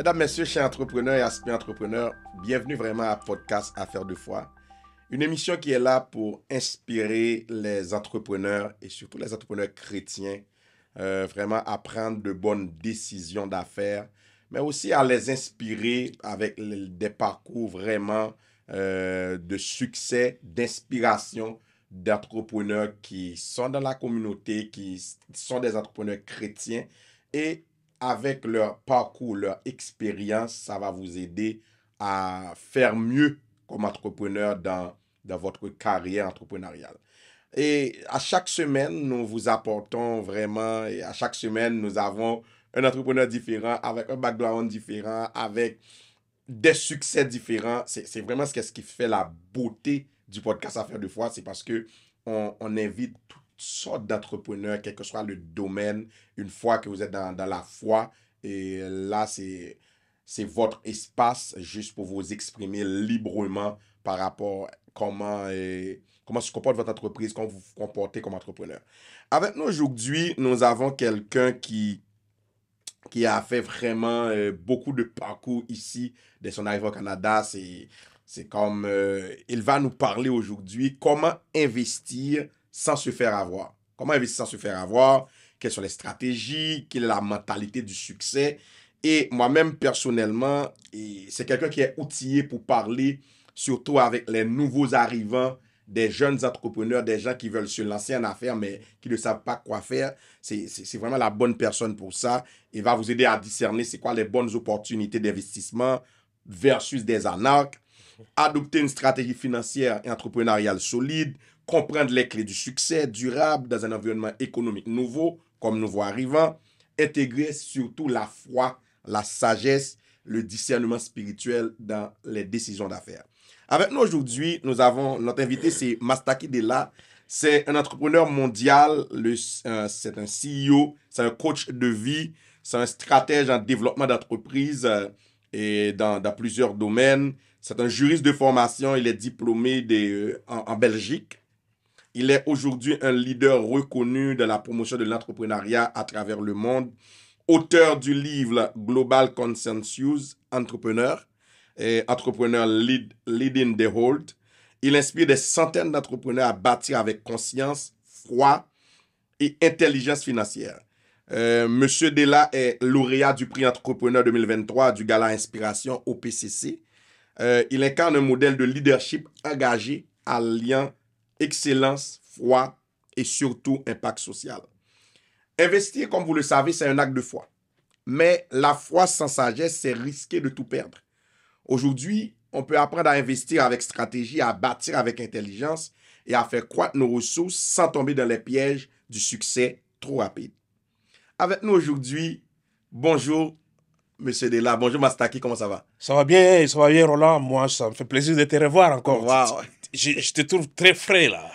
Mesdames, Messieurs, chers entrepreneurs et aspirants entrepreneurs, bienvenue vraiment à Podcast Affaires de foi. Une émission qui est là pour inspirer les entrepreneurs et surtout les entrepreneurs chrétiens, vraiment à prendre de bonnes décisions d'affaires, mais aussi à les inspirer avec des parcours vraiment de succès, d'inspiration d'entrepreneurs qui sont dans la communauté, qui sont des entrepreneurs chrétiens et avec leur parcours, leur expérience, ça va vous aider à faire mieux comme entrepreneur dans votre carrière entrepreneuriale. Et à chaque semaine, nous vous apportons vraiment, et à chaque semaine, nous avons un entrepreneur différent, avec un background différent, avec des succès différents. C'est vraiment ce qui fait la beauté du podcast Affaires de foi, c'est parce que on invite toutes sortes d'entrepreneurs, quel que soit le domaine, une fois que vous êtes dans la foi. Et là, c'est votre espace juste pour vous exprimer librement par rapport à comment se comporte votre entreprise, comment vous vous comportez comme entrepreneur. Avec nous aujourd'hui, nous avons quelqu'un qui a fait vraiment beaucoup de parcours ici dès son arrivée au Canada. C'est comme, il va nous parler aujourd'hui comment investir sans se faire avoir. Comment investir sans se faire avoir, quelles sont les stratégies, quelle est la mentalité du succès. Et moi-même, personnellement, c'est quelqu'un qui est outillé pour parler, surtout avec les nouveaux arrivants, des jeunes entrepreneurs, des gens qui veulent se lancer en affaires, mais qui ne savent pas quoi faire. C'est vraiment la bonne personne pour ça. Il va vous aider à discerner c'est quoi les bonnes opportunités d'investissement versus des arnaques, adopter une stratégie financière et entrepreneuriale solide, comprendre les clés du succès durable dans un environnement économique nouveau, comme nouveau arrivant, intégrer surtout la foi, la sagesse, le discernement spirituel dans les décisions d'affaires. Avec nous aujourd'hui, nous avons notre invité, c'est Mastaki Dela. C'est un entrepreneur mondial, c'est un CEO, c'est un coach de vie, c'est un stratège en développement d'entreprise et dans plusieurs domaines. C'est un juriste de formation, il est diplômé en Belgique. Il est aujourd'hui un leader reconnu de la promotion de l'entrepreneuriat à travers le monde, auteur du livre Global Consensus Entrepreneur, et entrepreneur leading the world. Il inspire des centaines d'entrepreneurs à bâtir avec conscience, foi et intelligence financière. Monsieur Dela est lauréat du prix Entrepreneur 2023 du Gala Inspiration au PCC. Il incarne un modèle de leadership engagé, alliant excellence, foi et surtout impact social. Investir, comme vous le savez, c'est un acte de foi. Mais la foi sans sagesse, c'est risquer de tout perdre. Aujourd'hui, on peut apprendre à investir avec stratégie, à bâtir avec intelligence et à faire croître nos ressources sans tomber dans les pièges du succès trop rapide. Avec nous aujourd'hui, bonjour Monsieur Dela, bonjour Mastaki, comment ça va? Ça va bien, Roland. Moi, ça me fait plaisir de te revoir encore. Wow. Je te trouve très frais là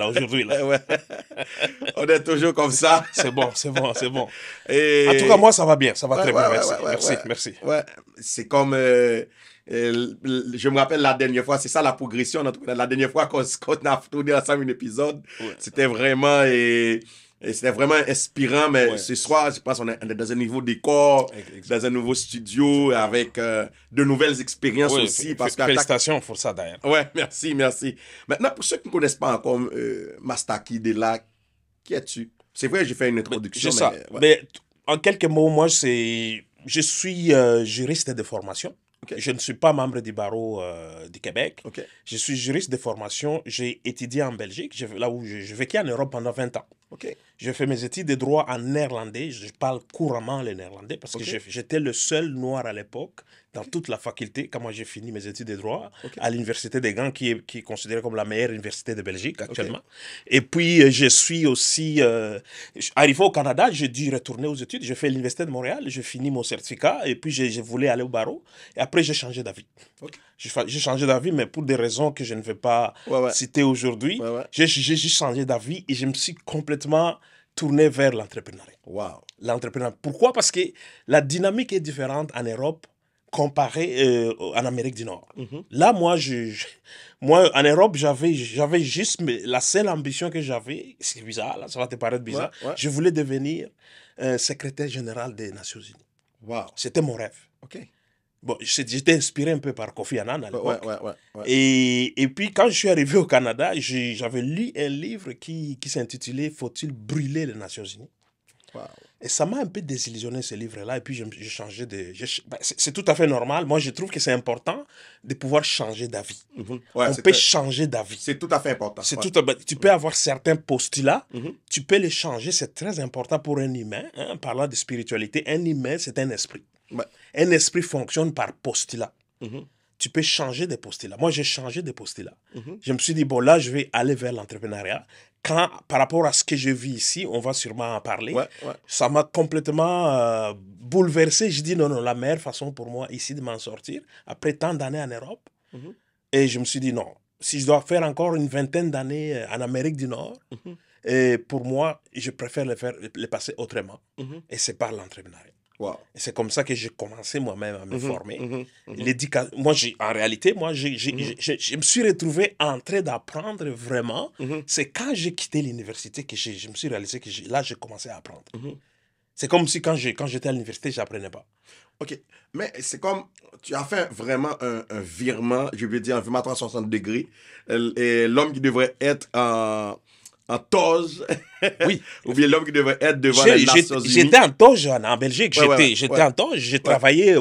aujourd'hui. Là. Ouais. On est toujours comme ça. C'est bon. Et... En tout cas, moi, ça va bien, ça va très bien, merci. Ouais, c'est comme, je me rappelle la dernière fois, c'est ça la progression. La dernière fois qu'on a tourné ensemble un épisode, c'était vraiment... Et c'était vraiment inspirant, mais ce soir, je pense qu'on est dans un nouveau décor, dans un nouveau studio, avec de nouvelles expériences aussi. Félicitations pour ça, d'ailleurs. Ouais, merci. Maintenant, pour ceux qui ne connaissent pas encore Mastaki Dela, qui es-tu? C'est vrai, j'ai fait une introduction. Mais en quelques mots, moi, je suis juriste de formation. Okay. Je ne suis pas membre du barreau du Québec. Okay. Je suis juriste de formation. J'ai étudié en Belgique, là où je vécu en Europe pendant 20 ans. Okay. Je fais mes études de droit en néerlandais. Je parle couramment le néerlandais parce que j'étais le seul noir à l'époque dans toute la faculté quand moi j'ai fini mes études de droit à l'université de Gand qui est considérée comme la meilleure université de Belgique actuellement. Et puis je suis aussi arrivé au Canada, j'ai dû retourner aux études. J'ai fait l'université de Montréal, j'ai fini mon certificat et puis je voulais aller au barreau. Et après j'ai changé d'avis. J'ai changé d'avis, mais pour des raisons que je ne vais pas citer aujourd'hui. J'ai changé d'avis et je me suis complètement tourné vers l'entrepreneuriat. Wow. L'entrepreneuriat. Pourquoi? Parce que la dynamique est différente en Europe comparée en Amérique du Nord. Là, moi, en Europe, j'avais juste la seule ambition que j'avais, c'est bizarre, là, ça va te paraître bizarre, je voulais devenir secrétaire général des Nations Unies. Wow. C'était mon rêve. OK. Bon, j'étais inspiré un peu par Kofi Annan à l'époque. Ouais. Et puis, quand je suis arrivé au Canada, j'avais lu un livre qui s'intitulait « Faut-il brûler les Nations Unies ?» Wow. Et ça m'a un peu désillusionné, ce livre-là. Et puis, j'ai changé de... c'est tout à fait normal. Moi, je trouve que c'est important de pouvoir changer d'avis. On peut changer d'avis. C'est tout à fait important. Tu peux avoir certains postulats, tu peux les changer. C'est très important pour un humain. Hein, parlant de spiritualité, un humain, c'est un esprit. Ouais. Un esprit fonctionne par postulat. Tu peux changer des postulats. Moi, j'ai changé des postulats. Je me suis dit, bon, là, je vais aller vers l'entrepreneuriat. Par rapport à ce que je vis ici, on va sûrement en parler. Ça m'a complètement bouleversé. Je dis, non, la meilleure façon pour moi ici de m'en sortir, après tant d'années en Europe, et je me suis dit, non, si je dois faire encore une vingtaine d'années en Amérique du Nord, et pour moi, je préfère les passer autrement. Et c'est par l'entrepreneuriat. Wow. Et c'est comme ça que j'ai commencé moi-même à me former. Moi, en réalité, je me suis retrouvé en train d'apprendre vraiment. C'est quand j'ai quitté l'université que je me suis réalisé que là, j'ai commencé à apprendre. C'est comme si quand j'étais à l'université, je n'apprenais pas. OK. Mais c'est comme, tu as fait vraiment un virement, je veux dire, un virement à 360 degrés. Et l'homme qui devrait être en toge, oui. ou bien l'homme qui devrait être devant les Nations Unies. J'étais en toge en Belgique. J'étais en toge. J'ai travaillé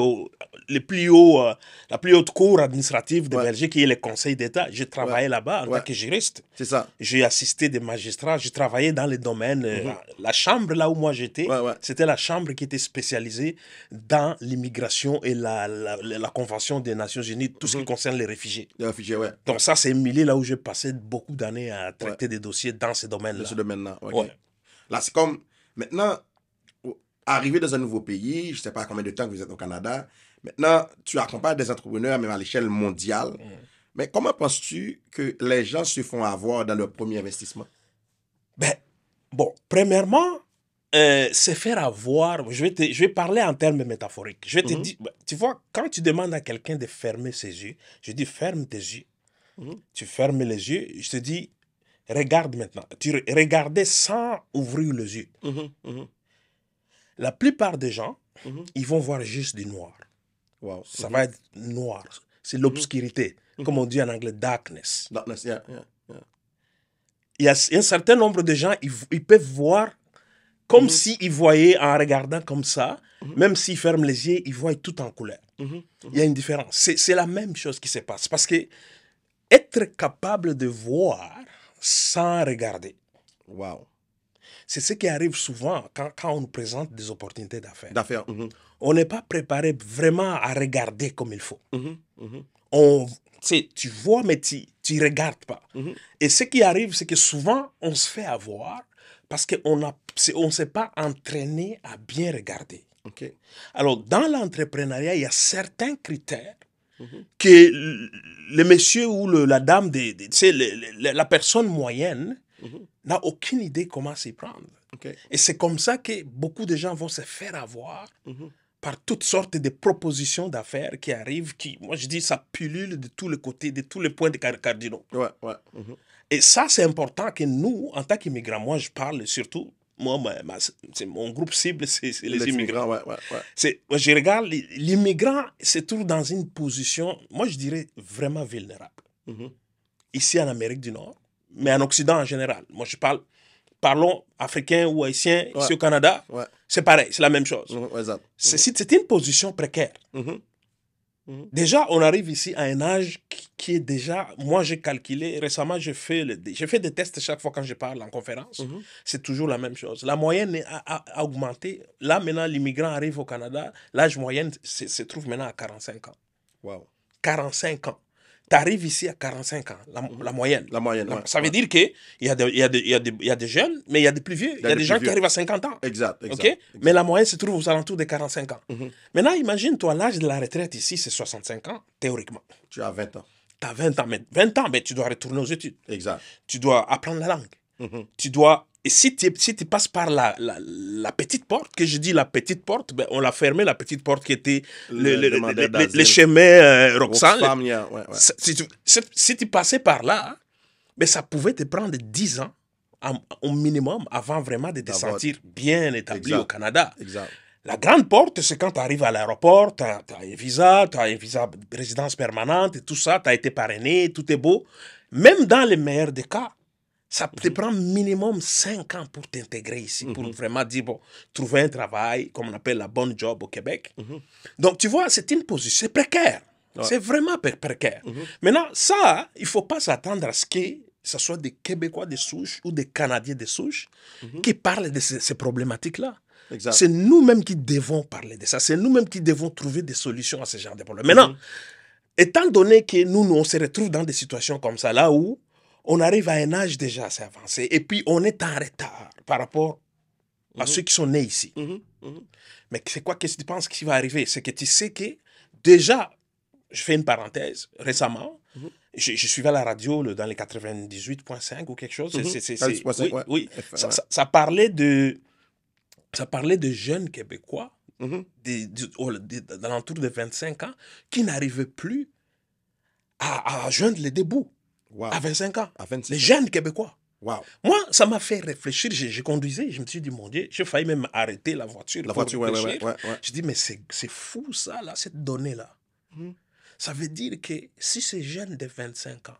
la plus haute cour administrative de Belgique, qui est le Conseil d'État. J'ai travaillé là-bas en tant que juriste. C'est ça. J'ai assisté des magistrats. J'ai travaillé dans les domaines. La chambre là où moi j'étais, c'était la chambre qui était spécialisée dans l'immigration et la Convention des Nations Unies, tout ce qui concerne les réfugiés. Les réfugiés, Donc ça, c'est un milieu là où j'ai passé beaucoup d'années à traiter des dossiers dans ce domaine-là. Dans ce domaine-là, Là, c'est comme, maintenant, arriver dans un nouveau pays, je ne sais pas combien de temps que vous êtes au Canada, maintenant, tu accompagnes des entrepreneurs, même à l'échelle mondiale. Mais comment penses-tu que les gens se font avoir dans leur premier investissement? Premièrement, c'est faire avoir. Je vais parler en termes métaphoriques. Je vais te dire, tu vois, quand tu demandes à quelqu'un de fermer ses yeux, je dis ferme tes yeux. Tu fermes les yeux, je te dis, regarde maintenant. Tu regardais sans ouvrir les yeux. La plupart des gens, ils vont voir juste du noir. Wow. Ça va être noir. C'est l'obscurité. Comme on dit en anglais, darkness. Darkness, Il y a un certain nombre de gens, ils peuvent voir comme s'ils voyaient en regardant comme ça, même s'ils ferment les yeux, ils voient tout en couleur. Il y a une différence. C'est la même chose qui se passe. Parce que être capable de voir sans regarder, c'est ce qui arrive souvent quand on nous présente des opportunités d'affaires. On n'est pas préparé vraiment à regarder comme il faut. Tu vois, mais tu ne regardes pas. Et ce qui arrive, c'est que souvent, on se fait avoir parce qu'on ne s'est pas entraîné à bien regarder. Alors, dans l'entrepreneuriat, il y a certains critères que le monsieur ou la dame, la personne moyenne, n'a aucune idée comment s'y prendre. Et c'est comme ça que beaucoup de gens vont se faire avoir par toutes sortes de propositions d'affaires qui arrivent, moi je dis, ça pullule de tous les côtés, de tous les points de cardinaux. Et ça, c'est important que nous, en tant qu'immigrants, moi je parle surtout, moi, mon groupe cible, c'est les immigrants. Je regarde, l'immigrant se trouve dans une position, moi je dirais, vraiment vulnérable. Ici en Amérique du Nord, mais en Occident en général. Moi je parlons africains ou haïtiens ici au Canada, c'est pareil, c'est la même chose. C'est une position précaire. Déjà, on arrive ici à un âge qui est déjà... Moi, j'ai calculé, récemment, j'ai fait des tests chaque fois quand je parle en conférence. C'est toujours la même chose. La moyenne a augmenté. Là, maintenant, l'immigrant arrive au Canada. L'âge moyen se trouve maintenant à 45 ans. 45 ans. Tu arrives ici à 45 ans, la moyenne. Ça veut dire qu'il y a des jeunes, mais il y a des plus vieux. Il y a des gens qui arrivent à 50 ans. Exact. Mais la moyenne se trouve aux alentours de 45 ans. Maintenant, imagine-toi, l'âge de la retraite ici, c'est 65 ans, théoriquement. Tu as 20 ans. Tu as 20 ans. Mais 20 ans, mais tu dois retourner aux études. Exact. Tu dois apprendre la langue. Tu dois... Et si tu passes par la petite porte, que je dis la petite porte, on l'a fermé, la petite porte qui était le chemin Roxane. Si tu passais par là, ça pouvait te prendre 10 ans au minimum avant vraiment de te sentir bien établi au Canada. La grande porte, c'est quand tu arrives à l'aéroport, tu as un visa de résidence permanente et tout ça, tu as été parrainé, tout est beau. Même dans les meilleurs des cas, ça te prend minimum 5 ans pour t'intégrer ici, pour vraiment dire, bon, trouver un travail, comme on appelle la bonne job au Québec. Donc, tu vois, c'est une position, c'est précaire. Ouais. C'est vraiment précaire. Maintenant, ça, il ne faut pas s'attendre à ce que ce soit des Québécois de souche ou des Canadiens de souche qui parlent de ces problématiques-là. C'est nous-mêmes qui devons parler de ça. C'est nous-mêmes qui devons trouver des solutions à ce genre de problèmes. Maintenant, étant donné que nous, on se retrouve dans des situations comme ça, là où on arrive à un âge déjà assez avancé, et puis on est en retard par rapport à ceux qui sont nés ici. Mais c'est quoi que tu penses qui va arriver? C'est que tu sais que déjà, je fais une parenthèse, récemment, je suivais la radio dans les 98.5 ou quelque chose. Oui. Ça parlait de jeunes Québécois d'alentour de 25 ans qui n'arrivaient plus à joindre les débuts à 25 ans. Les jeunes Québécois. Wow. Moi, ça m'a fait réfléchir. Je conduisais, je me suis dit, mon Dieu, j'ai failli même arrêter la voiture. Je dis, mais c'est fou ça, là, cette donnée-là. Ça veut dire que si ces jeunes de 25 ans,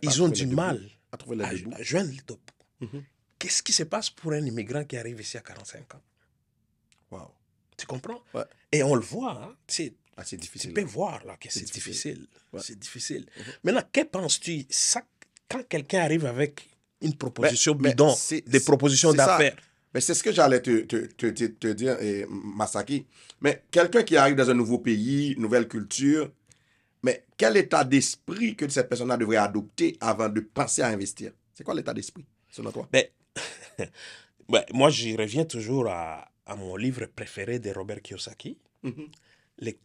ils ont du mal à joindre les débuts, qu'est-ce qui se passe pour un immigrant qui arrive ici à 45 ans? Wow. Tu comprends? Ouais. Et on le voit, hein? C'est difficile. Tu peux voir là que c'est difficile. Ouais. C'est difficile. Maintenant, que penses-tu quand quelqu'un arrive avec une proposition bidon, des propositions d'affaires? Mais c'est ce que j'allais te dire, Masaki. Mais quelqu'un qui arrive dans un nouveau pays, nouvelle culture, mais quel état d'esprit que cette personne-là devrait adopter avant de penser à investir? C'est quoi l'état d'esprit, selon toi? Moi, j'y reviens toujours à mon livre préféré de Robert Kiyosaki, les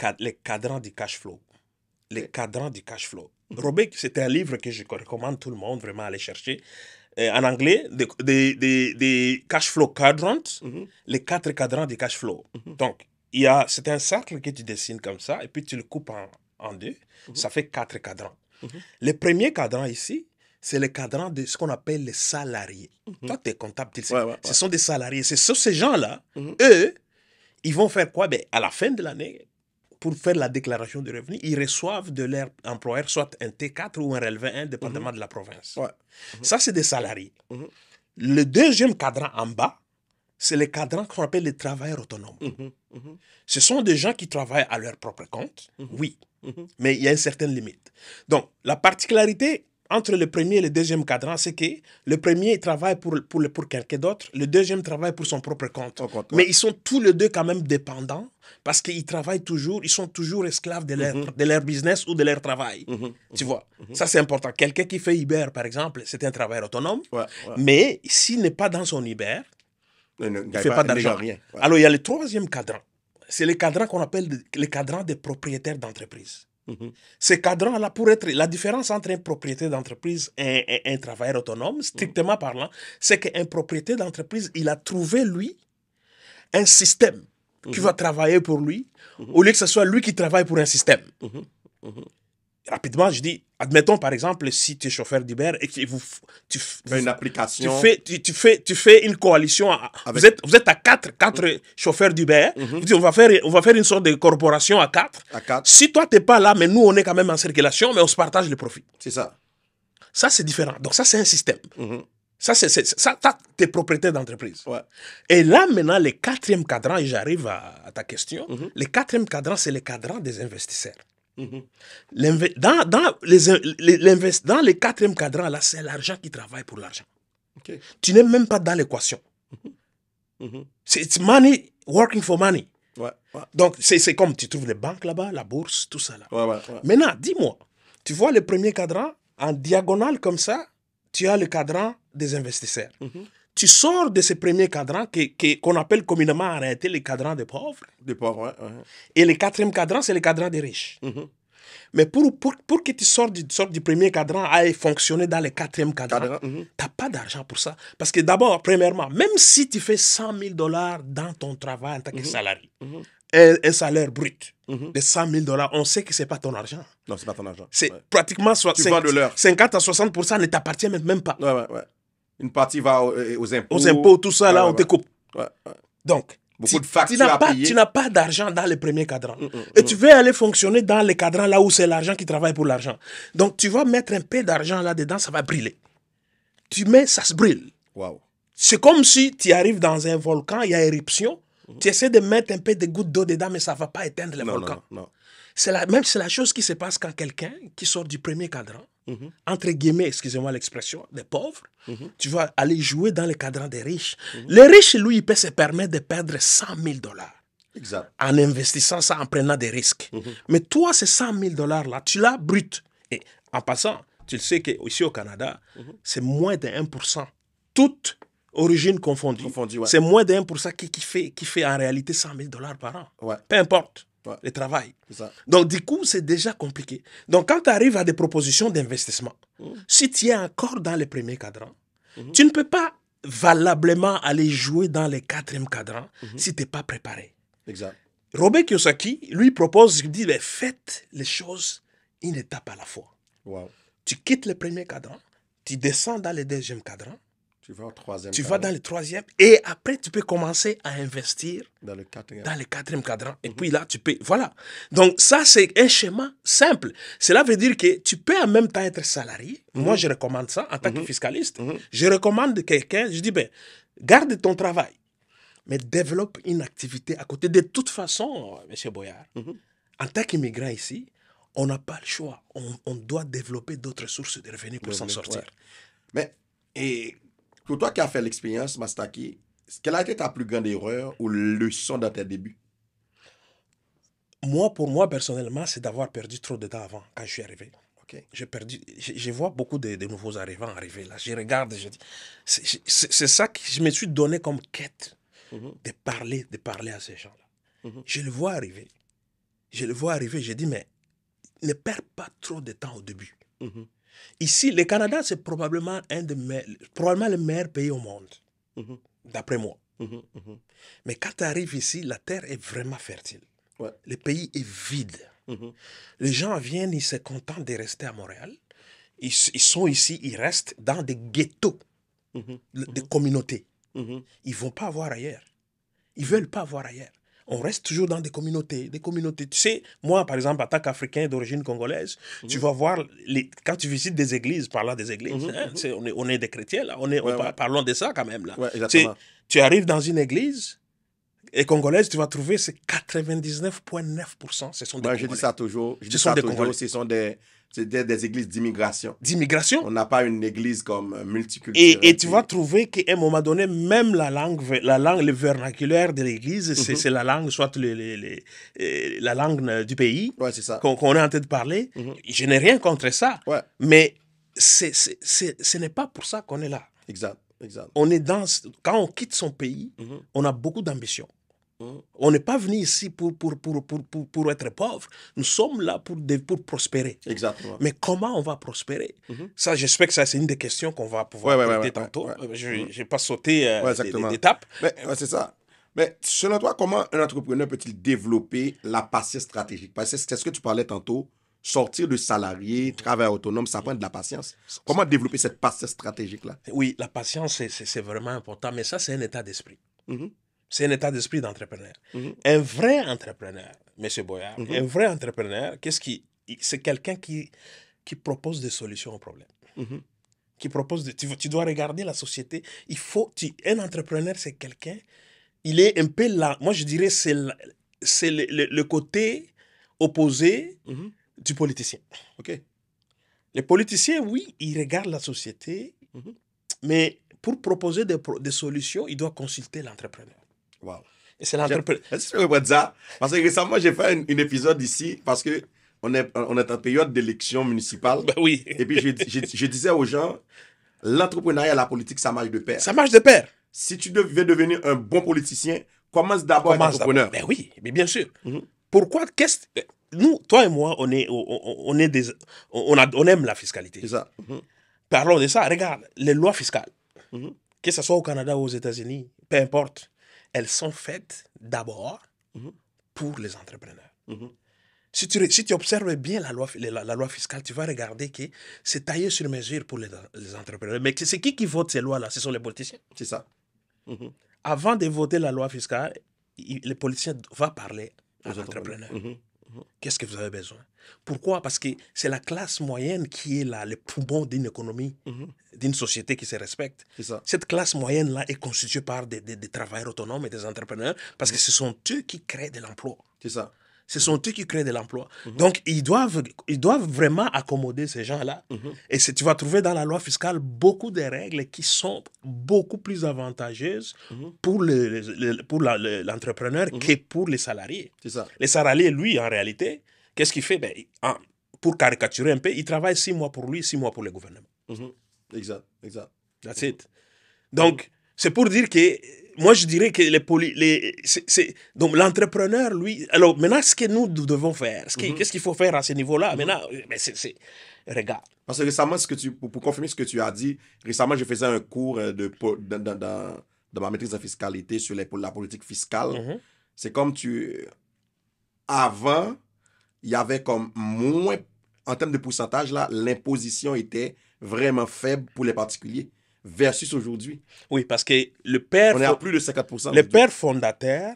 cadrans du cash flow. Les cadrans du cash flow. Robert, c'était un livre que je recommande tout le monde vraiment à aller chercher. En anglais, des cash flow quadrants, les 4 cadrans du cash flow. Donc, c'est un cercle que tu dessines comme ça, et puis tu le coupes en 2, ça fait 4 cadrans. Le premier cadran ici, c'est le cadran de ce qu'on appelle les salariés. Toi, tu es comptable, tu le sais. Ce sont des salariés. C'est ces gens-là, eux, ils vont faire quoi? À la fin de l'année, pour faire la déclaration de revenus, ils reçoivent de leur employeur soit un T4 ou un relevé 1, dépendamment de la province. Ça, c'est des salariés. Le deuxième cadran en bas, c'est le cadran qu'on appelle les travailleurs autonomes. Ce sont des gens qui travaillent à leur propre compte, oui, mais il y a une certaine limite. Donc, la particularité entre le premier et le deuxième cadran, c'est que le premier travaille pour quelqu'un d'autre, le deuxième travaille pour son propre compte. Mais ils sont tous les deux quand même dépendants parce qu'ils travaillent toujours, ils sont toujours esclaves de leur business ou de leur travail. Tu vois, ça c'est important. Quelqu'un qui fait Uber, par exemple, c'est un travailleur autonome, mais s'il n'est pas dans son Uber, il ne fait pas d'argent. Alors il y a le troisième cadran. C'est le cadran qu'on appelle le cadran des propriétaires d'entreprise. Ces cadrans-là, la différence entre un propriétaire d'entreprise et un travailleur autonome, strictement parlant, c'est qu'un propriétaire d'entreprise, il a trouvé, lui, un système qui va travailler pour lui, au lieu que ce soit lui qui travaille pour un système. Rapidement, je dis, admettons par exemple, si tu es chauffeur d'Uber et que tu fais une application. Tu fais une coalition. Vous êtes à 4 chauffeurs d'Uber. On va faire une sorte de corporation à 4. Si toi, tu n'es pas là, mais nous, on est quand même en circulation, mais on se partage les profits. C'est ça. Ça, c'est différent. Donc, ça, c'est un système. Ça, tu es propriétaire d'entreprise. Et là, maintenant, le 4e cadran, et j'arrive à ta question, le 4e cadran, c'est le cadran des investisseurs. Dans les 4e cadran, là, c'est l'argent qui travaille pour l'argent. Tu n'es même pas dans l'équation. C'est money working for money. Donc, c'est comme tu trouves les banques là-bas, la bourse, tout ça là. Maintenant, dis-moi, tu vois le premier cadran, en diagonale comme ça, tu as le cadran des investisseurs. Tu sors de ce premier cadran qu'on appelle communément en réalité le cadran des pauvres. Et le 4e cadran, c'est le cadran des riches. Mais pour que tu sortes du premier cadran à fonctionner dans le 4e cadran, tu n'as pas d'argent pour ça. Parce que d'abord, premièrement, même si tu fais $100 000 dans ton travail en tant que salarié, un salaire brut de $100 000, on sait que ce n'est pas ton argent. Non, ce n'est pas ton argent. C'est pratiquement 50 à 60% ne t'appartient même pas. Une partie va aux impôts. Aux impôts, tout ça, là, on te coupe. Donc, Beaucoup de factures à payer. Tu n'as pas d'argent dans les premiers cadrans. Et tu veux aller fonctionner dans les cadrans là où c'est l'argent qui travaille pour l'argent. Donc, tu vas mettre un peu d'argent là-dedans, ça va brûler. Tu mets, ça se brûle. Wow. C'est comme si tu arrives dans un volcan, il y a éruption, tu essaies de mettre un peu de gouttes d'eau dedans, mais ça ne va pas éteindre le volcan. Non. C'est la chose qui se passe quand quelqu'un qui sort du premier cadran, entre guillemets, excusez-moi l'expression, des pauvres, tu vas aller jouer dans le cadran des riches. Les riches, lui, il peut se permettre de perdre 100 000 $. Exact. En investissant ça, en prenant des risques. Mais toi, ces 100 000 $ là, tu l'as brut. Et en passant, tu le sais qu'ici au Canada, c'est moins de 1%. Toute origine confondue. Ouais. C'est moins de 1% qui fait en réalité 100 000 $ par an. Ouais. Peu importe le travail. Ça. Donc, du coup, c'est déjà compliqué. Donc, quand tu arrives à des propositions d'investissement, si tu es encore dans les premiers cadrans, tu ne peux pas valablement aller jouer dans les quatrièmes cadrans si tu n'es pas préparé. Exact. Robert Kiyosaki, lui, propose, il dit, mais faites les choses une étape à la fois. Wow. Tu quittes le premier cadran, tu descends dans le deuxième cadran, tu vas au troisième. Tu vas dans le troisième, et après, tu peux commencer à investir dans le quatrième, cadran. Et puis là, tu peux... Voilà. Donc, ça, c'est un schéma simple. Cela veut dire que tu peux en même temps être salarié. Moi, je recommande ça en tant que fiscaliste. Je recommande quelqu'un, je dis, ben, garde ton travail, mais développe une activité à côté. De toute façon, M. Boyard, en tant qu'immigrant ici, on n'a pas le choix. On doit développer d'autres sources de revenus pour s'en sortir. Ouais. Mais, pour toi qui as fait l'expérience, Mastaki, quelle a été ta plus grande erreur ou leçon dans tes débuts? Pour moi, personnellement, c'est d'avoir perdu trop de temps avant, quand je suis arrivé. Okay. Je vois beaucoup de nouveaux arrivants arriver là. Je regarde, je dis, c'est ça que je me suis donné comme quête, de parler à ces gens-là. Je le vois arriver. Je dis, mais ne perds pas trop de temps au début. Ici, le Canada, c'est probablement le meilleur pays au monde, d'après moi. Mais quand tu arrives ici, la terre est vraiment fertile. Ouais. Le pays est vide. Les gens viennent, ils se contentent de rester à Montréal. Ils sont ici, ils restent dans des ghettos, des communautés. Ils ne vont pas voir ailleurs. Ils ne veulent pas voir ailleurs. On reste toujours dans des communautés. Tu sais, moi, par exemple, en tant qu'Africain d'origine congolaise, tu vas voir, quand tu visites des églises, parlant des églises, on est des chrétiens, là, parlons de ça quand même. Là. Ouais, exactement. Tu arrives dans une église, et congolaise, tu vas trouver, c'est 99,9%, ce sont des Congolais. Je dis ça toujours, ce sont des églises d'immigration. D'immigration. On n'a pas une église comme multiculturelle. Et tu vas trouver qu'à un moment donné, même la langue, le vernaculaire de l'église, c'est la langue, soit la langue du pays qu'on est en train de parler. Je n'ai rien contre ça, mais ce n'est pas pour ça qu'on est là. Exact. Quand on quitte son pays, on a beaucoup d'ambition. On n'est pas venu ici pour être pauvre. Nous sommes là pour prospérer. Exactement. Mais comment on va prospérer? Ça, j'espère que ça, c'est une des questions qu'on va pouvoir traiter tantôt. Je n'ai pas sauté d'étape. C'est ça. Mais selon toi, comment un entrepreneur peut-il développer la patience stratégique? Parce que c'est ce que tu parlais tantôt. Sortir de salarié, travail autonome, ça prend de la patience. Comment développer cette patience stratégique-là? Oui, la patience, c'est vraiment important. Mais ça, c'est un état d'esprit. C'est un état d'esprit d'entrepreneur. Un vrai entrepreneur, M. Boyard, un vrai entrepreneur, c'est quelqu'un qui propose des solutions aux problèmes. Qui propose tu dois regarder la société. Un entrepreneur, c'est quelqu'un, il est un peu là. Moi, je dirais c'est le côté opposé du politicien. OK. Les politiciens, oui, ils regardent la société, mais pour proposer des solutions, il doit consulter l'entrepreneur. Wow. Et c'est l'entrepreneur. Est-ce que je peux dire ça? Parce que récemment, j'ai fait un épisode ici parce que on est en période d'élection municipale. Ben oui. Et puis, je disais aux gens, l'entrepreneuriat et la politique, ça marche de pair. Ça marche de pair. Si tu veux devenir un bon politicien, commence d'abord à être entrepreneur. Ben oui, mais bien sûr. Pourquoi? Nous, toi et moi, on aime la fiscalité. C'est ça. Parlons de ça. Regarde, les lois fiscales, que ce soit au Canada ou aux États-Unis, peu importe, elles sont faites d'abord pour les entrepreneurs. Si tu observes bien la loi fiscale, tu vas regarder que c'est taillé sur mesure pour les entrepreneurs. Mais c'est qui vote ces lois-là? Ce sont les politiciens. C'est ça. Avant de voter la loi fiscale, les politiciens vont parler aux entrepreneurs. Qu'est-ce que vous avez besoin? Pourquoi? Parce que c'est la classe moyenne qui est là, le poumon d'une économie, d'une société qui se respecte. Cette classe moyenne-là est constituée par des travailleurs autonomes et des entrepreneurs parce que ce sont eux qui créent de l'emploi. C'est ça. Ce sont eux qui créent de l'emploi. Donc, ils doivent vraiment accommoder ces gens-là. Et tu vas trouver dans la loi fiscale beaucoup de règles qui sont beaucoup plus avantageuses pour l'entrepreneur que pour les salariés. C'est ça. Les salariés, lui, en réalité, qu'est-ce qu'il fait? Pour caricaturer un peu, il travaille 6 mois pour lui, 6 mois pour le gouvernement. Exact. That's it. Donc, c'est pour dire que moi, je dirais que donc l'entrepreneur, lui... Alors, maintenant, ce que nous devons faire, qu'est-ce qu'il faut faire à ce niveau-là? Maintenant, regarde. Parce que récemment, pour confirmer ce que tu as dit, récemment, je faisais un cours dans ma maîtrise en fiscalité sur la politique fiscale. C'est comme avant, il y avait comme moins... En termes de pourcentage, là, l'imposition était vraiment faible pour les particuliers. Versus aujourd'hui. Oui, parce que le père... On est à plus de 50%. Le père fondateur,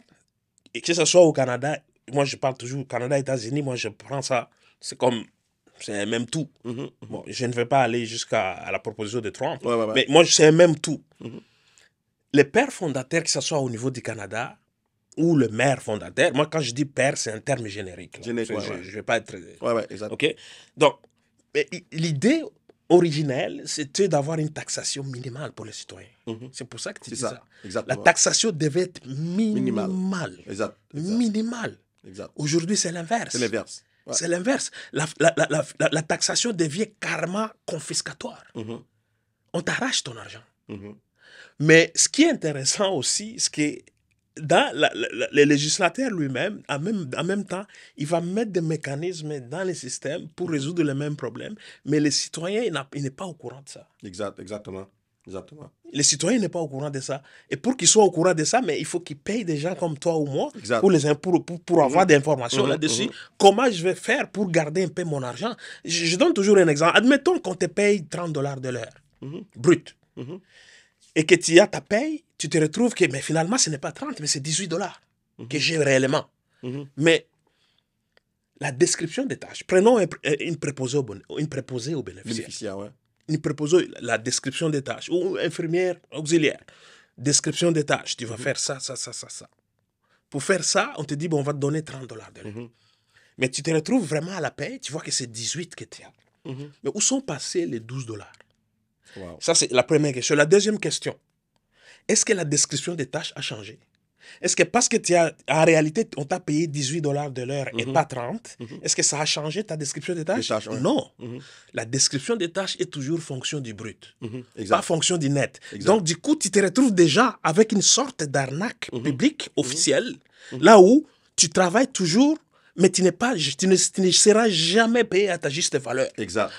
et que ce soit au Canada, moi je parle toujours Canada, États-Unis, moi je prends ça, c'est un même tout. Bon, je ne vais pas aller jusqu'à la proposition de Trump, mais moi c'est un même tout. Le père fondateur, que ce soit au niveau du Canada, ou le maire fondateur, moi quand je dis père, c'est un terme générique. Je ne vais pas être... exact. OK? Donc, l'idée originelle, c'était d'avoir une taxation minimale pour les citoyens. C'est pour ça que tu dis ça. Exactement. La taxation devait être minimale. Exact. Minimale. Aujourd'hui, c'est l'inverse. C'est l'inverse. C'est l'inverse. La taxation devient carrément confiscatoire. On t'arrache ton argent. Mais ce qui est intéressant aussi, c'est que le législateur lui-même, en même temps, il va mettre des mécanismes dans les systèmes pour résoudre les mêmes problèmes, mais les citoyens, il n'est pas au courant de ça. Exactement. Les citoyens n'est pas au courant de ça. Et pour qu'ils soient au courant de ça, mais il faut qu'ils payent des gens comme toi ou moi pour avoir des informations là-dessus. Comment je vais faire pour garder un peu mon argent? Je donne toujours un exemple. Admettons qu'on te paye $30 de l'heure, brut. Et que tu as ta paye, tu te retrouves que mais finalement, ce n'est pas 30, mais c'est $18 que j'ai réellement. Mais la description des tâches, prenons une préposée au bénéficiaire. Une préposée, la description des tâches, ou infirmière auxiliaire. Description des tâches, tu vas faire ça. Pour faire ça, on te dit, bon, on va te donner $30 de l'heure. Mais tu te retrouves vraiment à la paye, tu vois que c'est 18 que tu as. Mais où sont passés les $12? Ça, c'est la première question. La deuxième question, est-ce que la description des tâches a changé? Est-ce que parce que en réalité, on t'a payé $18 de l'heure et pas 30, est-ce que ça a changé ta description des tâches? Non. La description des tâches est toujours fonction du brut, pas fonction du net. Donc, du coup, tu te retrouves déjà avec une sorte d'arnaque publique officielle, là où tu travailles toujours, mais tu ne seras jamais payé à ta juste valeur.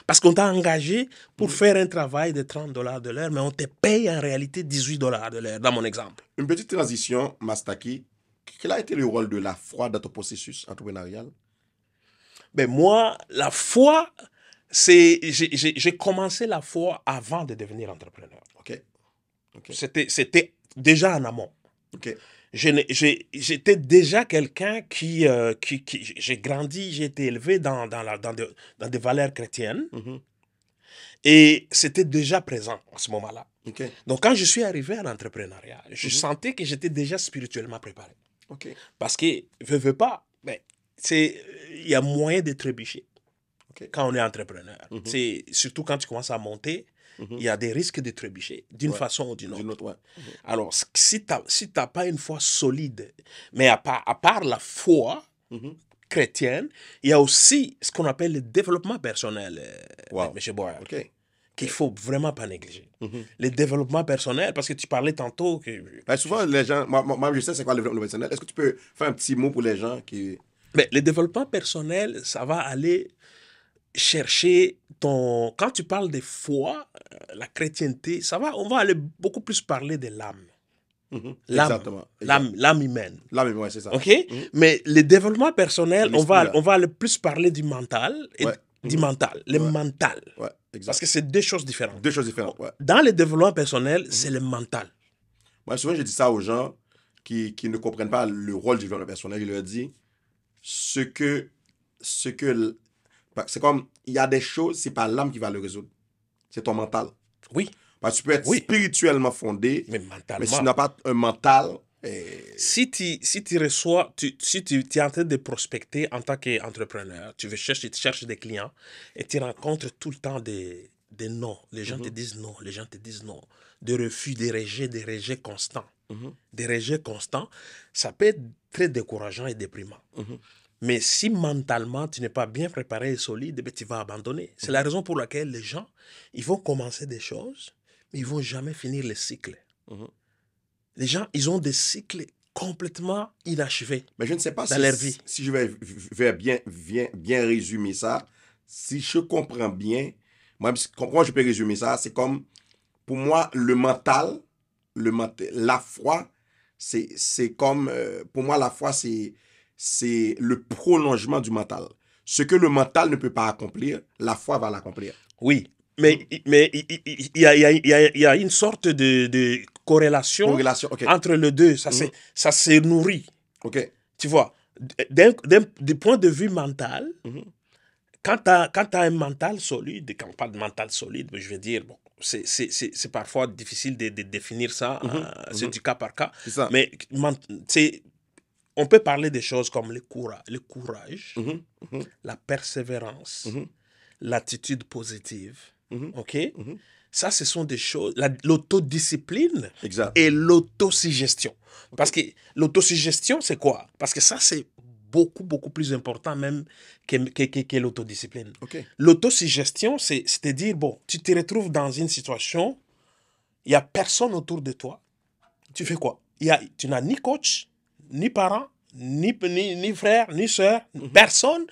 Parce qu'on t'a engagé pour faire un travail de $30 de l'heure, mais on te paye en réalité $18 de l'heure, dans mon exemple. Une petite transition, Mastaki. Quel a été le rôle de la foi dans ton processus entrepreneurial? Ben moi, la foi, j'ai commencé la foi avant de devenir entrepreneur. C'était déjà en amont. J'étais déjà quelqu'un qui j'ai grandi, j'ai été élevé dans des valeurs chrétiennes. Et c'était déjà présent à ce moment-là. Donc, quand je suis arrivé à l'entrepreneuriat, je sentais que j'étais déjà spirituellement préparé. Parce que, veux pas, il y a moyen de trébucher quand on est entrepreneur. Surtout quand tu commences à monter, il y a des risques de trébucher d'une façon ou d'une autre. Alors, si tu n'as pas une foi solide, mais à part la foi chrétienne, il y a aussi ce qu'on appelle le développement personnel, M. Boyer, qu'il ne faut vraiment pas négliger. Le développement personnel, parce que tu parlais tantôt... souvent, les gens... Moi, je sais c'est quoi le développement personnel. Est-ce que tu peux faire un petit mot pour les gens qui... Mais le développement personnel, ça va aller chercher ton... Quand tu parles de foi, la chrétienté, on va aller beaucoup plus parler de l'âme. L'âme humaine. L'âme humaine, c'est ça. Mais le développement personnel, on va aller plus parler du mental et du mental. Le mental. Parce que c'est deux choses différentes. Deux choses différentes, Dans le développement personnel, c'est le mental. Moi, souvent, je dis ça aux gens. qui ne comprennent pas le rôle du développement personnel, je leur dis, c'est comme, il y a des choses, c'est pas l'âme qui va le résoudre, c'est ton mental. Oui. Parce que tu peux être spirituellement fondé, mais mentalement. mais si tu n'as pas un mental... Si tu reçois, si tu es en train de prospecter en tant qu'entrepreneur, tu cherches des clients et tu rencontres tout le temps des non. Les gens te disent non, les gens te disent non. Des refus, des rejets constants. Des rejets constants, ça peut être très décourageant et déprimant. Mais si mentalement, tu n'es pas bien préparé et solide, ben, tu vas abandonner. C'est la raison pour laquelle les gens, ils vont commencer des choses, mais ils ne vont jamais finir le cycle. Les gens, ils ont des cycles complètement inachevés. Mais je ne sais pas dans leur vie. Si je vais bien résumer ça. Si je comprends bien, comment je peux résumer ça, c'est comme, pour moi, le mental, la foi, c'est comme, pour moi, la foi, c'est le prolongement du mental. Ce que le mental ne peut pas accomplir, la foi va l'accomplir. Oui, mais il y a une sorte de corrélation okay. entre les deux. Ça se nourrit. Okay. Tu vois, du point de vue mental, quand tu as un mental solide, quand on parle de mental solide, je veux dire, bon, c'est parfois difficile de définir ça, c'est du cas par cas. Ça. Mais on peut parler des choses comme le courage, la persévérance, l'attitude positive. OK? Ça, ce sont des choses, l'autodiscipline et l'autosuggestion. Parce que l'autosuggestion, c'est quoi? Parce que ça, c'est beaucoup plus important même que l'autodiscipline. L'autosuggestion, c'est te dire, bon, tu te retrouves dans une situation, il n'y a personne autour de toi. Tu fais quoi? Tu n'as ni coach, ni parent, ni frère, ni soeur, personne.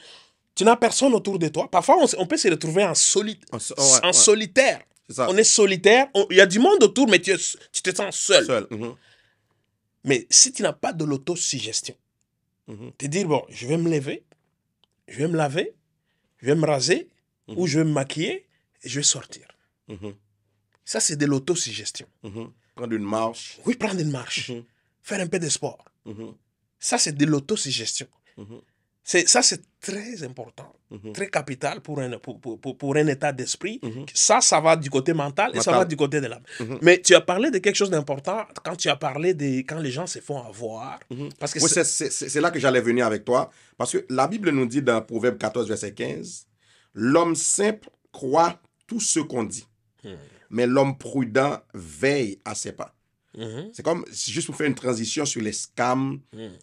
Tu n'as personne autour de toi. Parfois, on peut se retrouver en solitaire. On est solitaire. Il y a du monde autour, mais tu te sens seul. Mais si tu n'as pas de l'autosuggestion, te dire, bon, je vais me lever, je vais me laver, je vais me raser, ou je vais me maquiller, et je vais sortir. Ça, c'est de l'autosuggestion. Prendre une marche. Oui, prendre une marche. Faire un peu de sport. Ça, c'est de l'autosuggestion. Ça, c'est très important, très capital pour un état d'esprit. Ça va du côté mental et ça va du côté de l'âme. Mais tu as parlé de quelque chose d'important quand tu as parlé de quand les gens se font avoir. Parce que oui, c'est là que j'allais venir avec toi. Parce que la Bible nous dit dans Proverbe 14, verset 15, « L'homme simple croit tout ce qu'on dit, mais l'homme prudent veille à ses pas. » C'est comme, juste pour faire une transition sur les scams,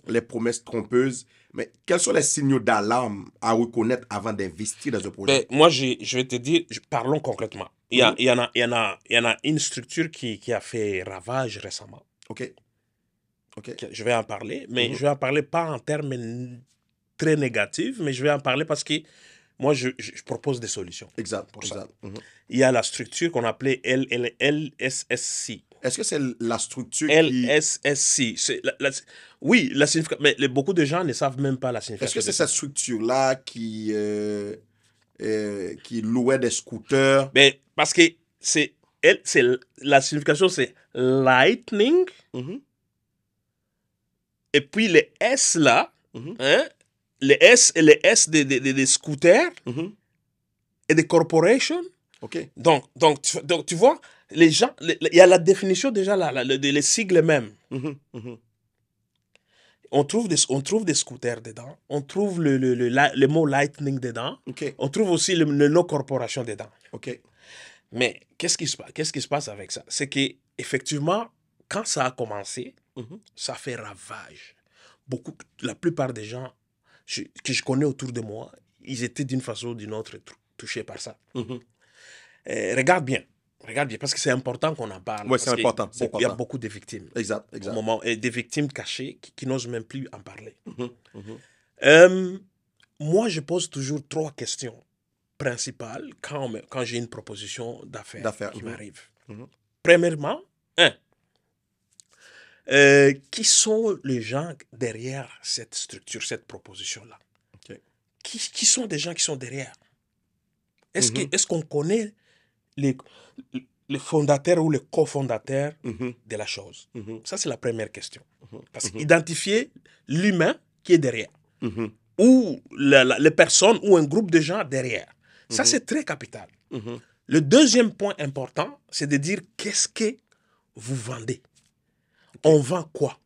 les promesses trompeuses, mais quels sont les signaux d'alarme à reconnaître avant d'investir dans un projet? Moi, je vais te dire, parlons concrètement. Il y en a une structure qui a fait ravage récemment. OK. Je vais en parler, mais je vais en parler pas en termes très négatifs, mais je vais en parler parce que moi, je propose des solutions. Exact. Pour ça. Il y a la structure qu'on appelait LSSC. Est-ce que c'est la structure LSSC. Oui, la signification. Mais beaucoup de gens ne savent même pas la signification. Est-ce que c'est cette structure-là qui louait des scooters? Mais parce que la signification, c'est lightning. Et puis les S là, les S des scooters et des corporations. Donc, tu vois, les gens, il y a la définition déjà là, les sigles même. On trouve des scooters dedans. On trouve le mot lightning dedans. On trouve aussi le no corporation dedans. Mais qu'est-ce qui se passe avec ça? C'est qu'effectivement, quand ça a commencé, ça fait ravage. La plupart des gens que je connais autour de moi, ils étaient d'une façon ou d'une autre touchés par ça. Regarde bien, parce que c'est important qu'on en parle. Oui, c'est important. Il y a beaucoup de victimes. Exact. Au moment, et des victimes cachées qui n'osent même plus en parler. Moi, je pose toujours 3 questions principales quand j'ai une proposition d'affaires qui m'arrive. Premièrement, qui sont les gens derrière cette structure, cette proposition-là? Qui sont des gens qui sont derrière? Est-ce qu'on connaît les fondateurs ou les cofondateurs de la chose? Ça, c'est la première question. Parce qu'identifier l'humain qui est derrière. Ou les personnes ou un groupe de gens derrière. Ça, c'est très capital. Le deuxième point important, c'est de dire qu'est-ce que vous vendez. On vend quoi?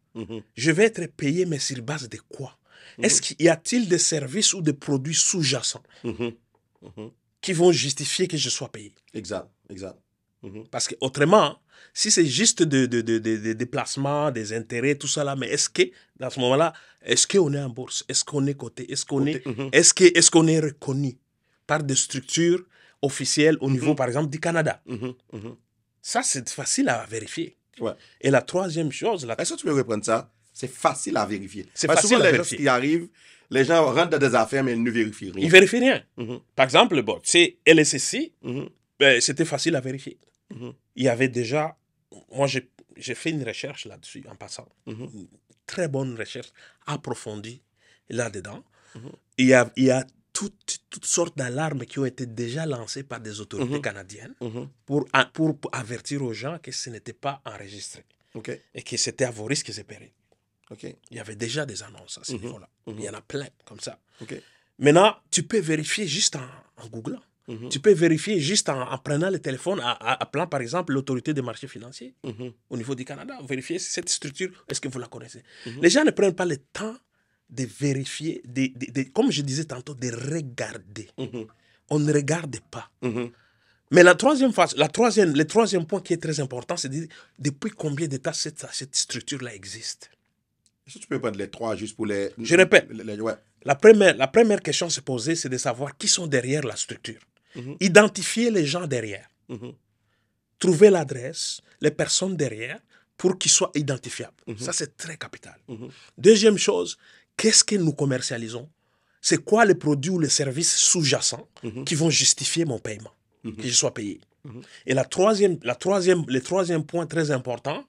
Je vais être payé, mais sur base de quoi? Est-ce qu'il y a-t-il des services ou des produits sous-jacents qui vont justifier que je sois payé? Exact. Parce que autrement, si c'est juste des déplacements, des intérêts, tout ça là, mais est-ce que, dans ce moment-là, est-ce qu'on est en bourse? Est-ce qu'on est coté? Est-ce qu'on est reconnu par des structures officielles au niveau, par exemple, du Canada? Ça, c'est facile à vérifier. Ouais. Et la troisième chose... Est-ce que tu peux reprendre ça? C'est facile à vérifier. C'est Parce facile souvent, à les gens vérifier. qui arrivent, les gens rentrent dans des affaires, mais ils ne vérifient rien. Ils ne vérifient rien. Par exemple, bon, c'est LSSI, c'était facile à vérifier. Il y avait déjà... Moi, j'ai fait une recherche là-dessus, en passant. Une très bonne recherche approfondie là-dedans. Il y a toutes sortes d'alarmes qui ont été déjà lancées par des autorités canadiennes pour avertir aux gens que ce n'était pas enregistré. Et que c'était à vos risques et périls. Il y avait déjà des annonces à ce niveau-là. Il y en a plein comme ça. Maintenant, tu peux vérifier juste en googlant. Tu peux vérifier juste en prenant le téléphone, appelant par exemple l'autorité des marchés financiers au niveau du Canada. Vérifier si cette structure, est-ce que vous la connaissez? Les gens ne prennent pas le temps de vérifier, comme je disais tantôt, de regarder. On ne regarde pas. Mais le troisième point qui est très important, c'est de dire depuis combien de temps cette structure-là existe. Est-ce que tu peux prendre les trois juste pour les... Je répète. Ouais. La première question à se poser, c'est de savoir qui sont derrière la structure. Identifier les gens derrière. Trouver l'adresse, les personnes derrière, pour qu'ils soient identifiables. Ça, c'est très capital. Deuxième chose, qu'est-ce que nous commercialisons? C'est quoi les produits ou les services sous-jacents qui vont justifier mon paiement, que je sois payé? Et le troisième point très important,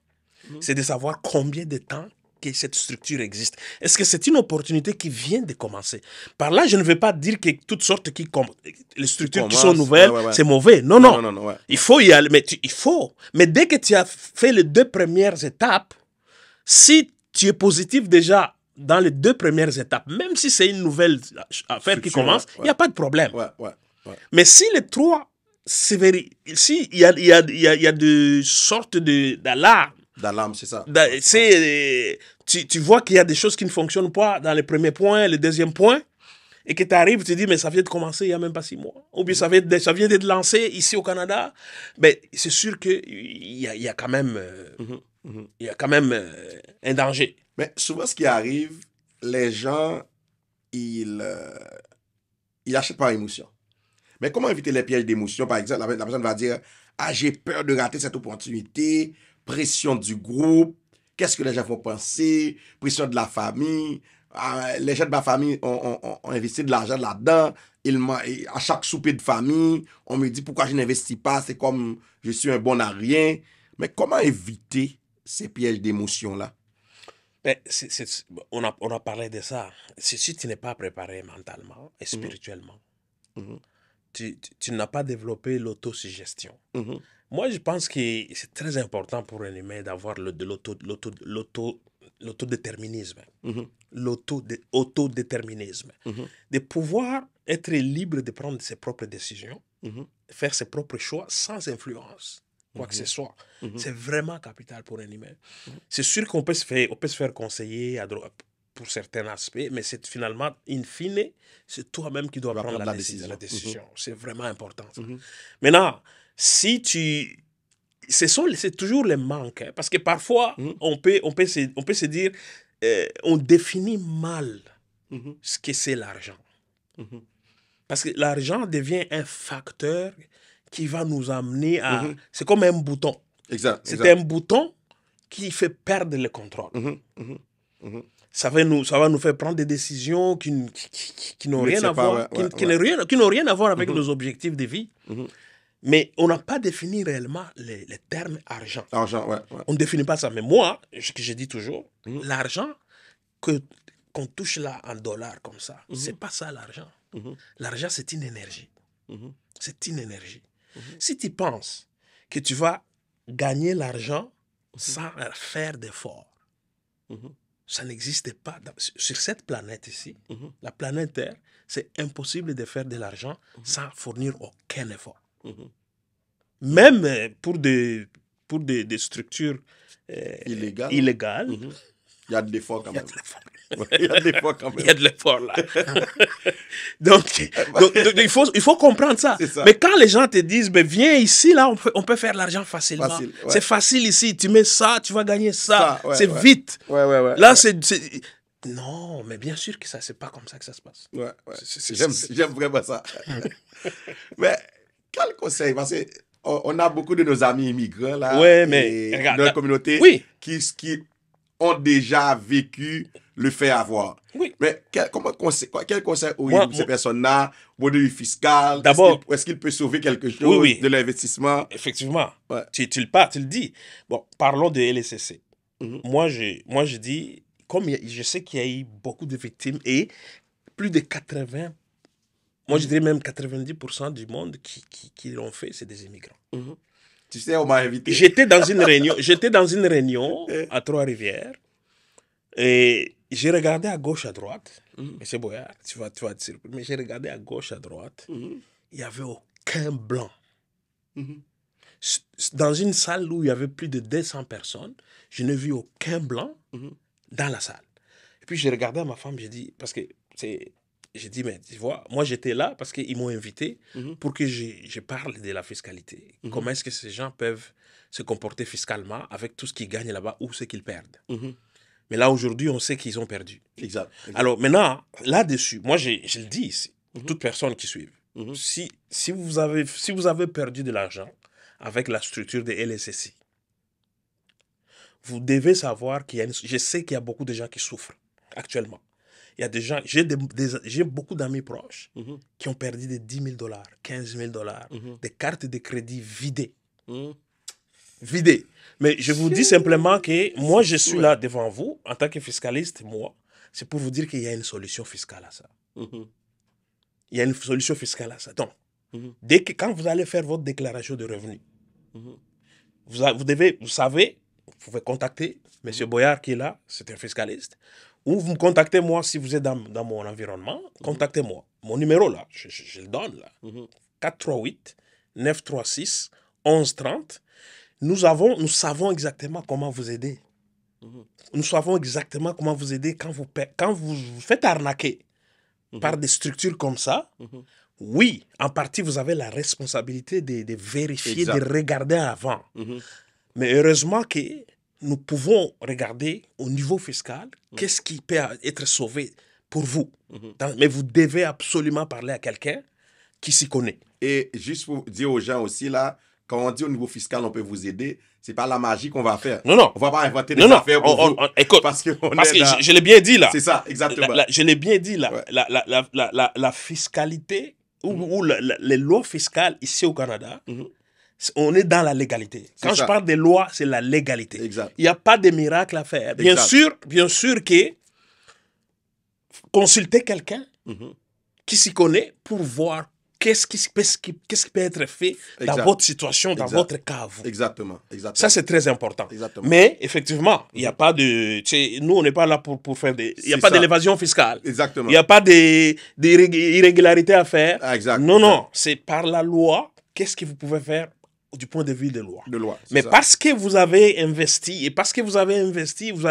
c'est de savoir combien de temps que cette structure existe. Est-ce que c'est une opportunité qui vient de commencer? Par là, je ne veux pas dire que toutes sortes les structures qui sont nouvelles, c'est mauvais. Non. Il faut y aller, Mais dès que tu as fait les 2 premières étapes, si tu es positif déjà dans les 2 premières étapes, même si c'est une nouvelle affaire qui commence, il n'y a pas de problème. Mais si les 3, si il y a de sortes d'alarmes, c'est ça. Tu vois qu'il y a des choses qui ne fonctionnent pas dans le premier point, le deuxième point, et que tu arrives, tu te dis, mais ça vient de commencer il n'y a même pas 6 mois. Ou bien ça vient d'être lancé ici au Canada. Ben, c'est sûr qu'il y a quand même, un danger. Mais souvent, ce qui arrive, les gens, ils achètent par émotion. Mais comment éviter les pièges d'émotion? Par exemple, la personne va dire, j'ai peur de rater cette opportunité, pression du groupe, qu'est-ce que les gens vont penser, pression de la famille. Les gens de ma famille ont investi de l'argent là-dedans. À chaque souper de famille, on me dit pourquoi je n'investis pas, c'est comme je suis un bon à rien. Mais comment éviter ces pièges d'émotion-là? Ben, on a parlé de ça. Si tu n'es pas préparé mentalement et spirituellement, tu n'as pas développé l'autosuggestion. Moi, je pense que c'est très important pour un humain d'avoir l'autodéterminisme. L'autodéterminisme. De pouvoir être libre de prendre ses propres décisions, faire ses propres choix sans influence, quoi que ce soit. C'est vraiment capital pour un humain. C'est sûr qu'on peut se faire conseiller à droite pour certains aspects, mais c'est finalement, in fine, c'est toi-même qui dois prendre la décision. C'est vraiment important. Ça. Maintenant, c'est toujours les manques, hein, parce que parfois, on peut se dire, on définit mal ce que c'est l'argent. Parce que l'argent devient un facteur qui va nous amener à... C'est comme un bouton. C'est un bouton qui fait perdre le contrôle. Ça va nous faire prendre des décisions qui n'ont rien à voir, qui n'ont rien à voir avec nos objectifs de vie. Mais on n'a pas défini réellement les termes argent. On ne définit pas ça. Mais moi, ce que je dis toujours, l'argent qu'on touche là en dollars comme ça, c'est pas ça l'argent. L'argent, c'est une énergie. C'est une énergie. Si tu penses que tu vas gagner l'argent sans faire d'effort, Ça n'existait pas. Sur cette planète ici, la planète Terre, c'est impossible de faire de l'argent sans fournir aucun effort. Même pour des structures illégales. Il y a de l'effort quand même. Il y a de l'effort quand même. Il y a de l'effort là. donc, il faut comprendre ça. Mais quand les gens te disent, ben, viens ici, là, on peut faire l'argent facilement. C'est facile ici. Tu mets ça, tu vas gagner ça. C'est vite. Là, c'est... Non, mais bien sûr que ça, c'est pas comme ça que ça se passe. J'aime vraiment ça. Mais quel conseil? Parce qu'on a beaucoup de nos amis immigrants là, regarde, dans la communauté qui ont déjà vécu le fait avoir. Mais quel conseil auriez-vous ces personnes-là, au niveau fiscal? D'abord, est-ce qu'il peut sauver quelque chose de l'investissement? Effectivement. Tu le dis. Bon, parlons de LSCC. Moi, je dis, comme je sais qu'il y a eu beaucoup de victimes et plus de 80, moi je dirais même 90% du monde qui l'ont fait, c'est des immigrants. Tu sais, on m'a invité. J'étais dans une réunion à Trois-Rivières et j'ai regardé à gauche, à droite. Monsieur Boyard, tu vas te surprendre, mais j'ai regardé à gauche, à droite. Il n'y avait aucun blanc. Dans une salle où il y avait plus de 200 personnes, je n'ai vu aucun blanc dans la salle. Et puis j'ai regardé à ma femme, j'ai dit, parce que j'ai dit, mais tu vois, moi j'étais là parce qu'ils m'ont invité pour que je parle de la fiscalité. Comment est-ce que ces gens peuvent se comporter fiscalement avec tout ce qu'ils gagnent là-bas ou ce qu'ils perdent. Mais là, aujourd'hui, on sait qu'ils ont perdu. Exact. Alors maintenant, là-dessus, moi je le dis ici, pour toute personne qui suit, si vous avez perdu de l'argent avec la structure de LSSI, vous devez savoir je sais qu'il y a beaucoup de gens qui souffrent actuellement. Il y a des gens, j'ai beaucoup d'amis proches qui ont perdu des $10 000, $15 000, des cartes de crédit vidées. Vidées. Mais je vous dis simplement que moi, je suis là devant vous, en tant que fiscaliste, c'est pour vous dire qu'il y a une solution fiscale à ça. Il y a une solution fiscale à ça. Donc, quand vous allez faire votre déclaration de revenus, vous savez, vous pouvez contacter M. Boyard qui est là, c'est un fiscaliste, ou vous me contactez moi si vous êtes dans mon environnement, contactez-moi. Mon numéro là, je le donne là, 438-936-1130. Nous savons exactement comment vous aider. Nous savons exactement comment vous aider quand vous vous faites arnaquer par des structures comme ça. Oui, en partie, vous avez la responsabilité de vérifier, de regarder avant. Mais heureusement que nous pouvons regarder au niveau fiscal qu'est-ce qui peut être sauvé pour vous. Mais vous devez absolument parler à quelqu'un qui s'y connaît. Et juste pour dire aux gens aussi, là, quand on dit au niveau fiscal, on peut vous aider, c'est pas la magie qu'on va faire. Non. On va pas inventer des affaires pour vous. Écoute, parce que je l'ai bien dit là. C'est ça, exactement. Je l'ai bien dit là. La fiscalité ou les lois fiscales ici au Canada, on est dans la légalité. Quand je parle des lois, c'est la légalité. Exact. Il n'y a pas de miracle à faire. Bien sûr que consulter quelqu'un qui s'y connaît pour voir qu'est-ce qui peut être fait dans votre situation, dans votre cas. Exactement. Ça, c'est très important. Exactement. Mais, effectivement, il n'y a pas de... Nous, on n'est pas là pour faire des... Il n'y a pas d'élévation fiscale. Exactement. Il n'y a pas d'irrégularité à faire. Non. C'est par la loi, qu'est-ce que vous pouvez faire du point de vue de loi. Mais parce que vous avez investi, vous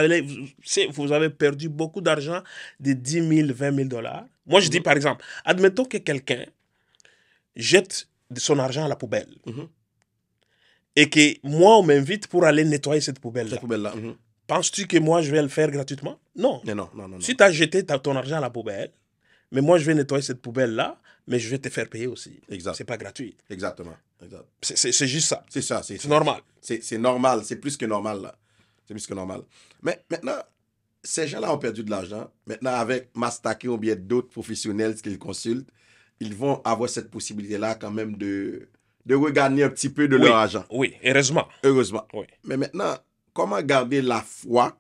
avez perdu beaucoup d'argent, de 10 000, 20 000 $. Moi, je dis, par exemple, admettons que quelqu'un jette son argent à la poubelle. Et que moi, on m'invite pour aller nettoyer cette poubelle-là. Penses-tu que moi, je vais le faire gratuitement? Non. Non. Si tu as jeté ton argent à la poubelle, mais moi, je vais nettoyer cette poubelle-là, mais je vais te faire payer aussi. Exact. C'est pas gratuit. Exactement. C'est juste ça. C'est ça. C'est normal. C'est normal. C'est plus que normal, là. C'est plus que normal. Mais maintenant, ces gens-là ont perdu de l'argent. Maintenant, avec Mastake ou bien d'autres professionnels qu'ils consultent, ils vont avoir cette possibilité-là quand même de regagner un petit peu de leur argent. Oui, heureusement. Oui. Mais maintenant, comment garder la foi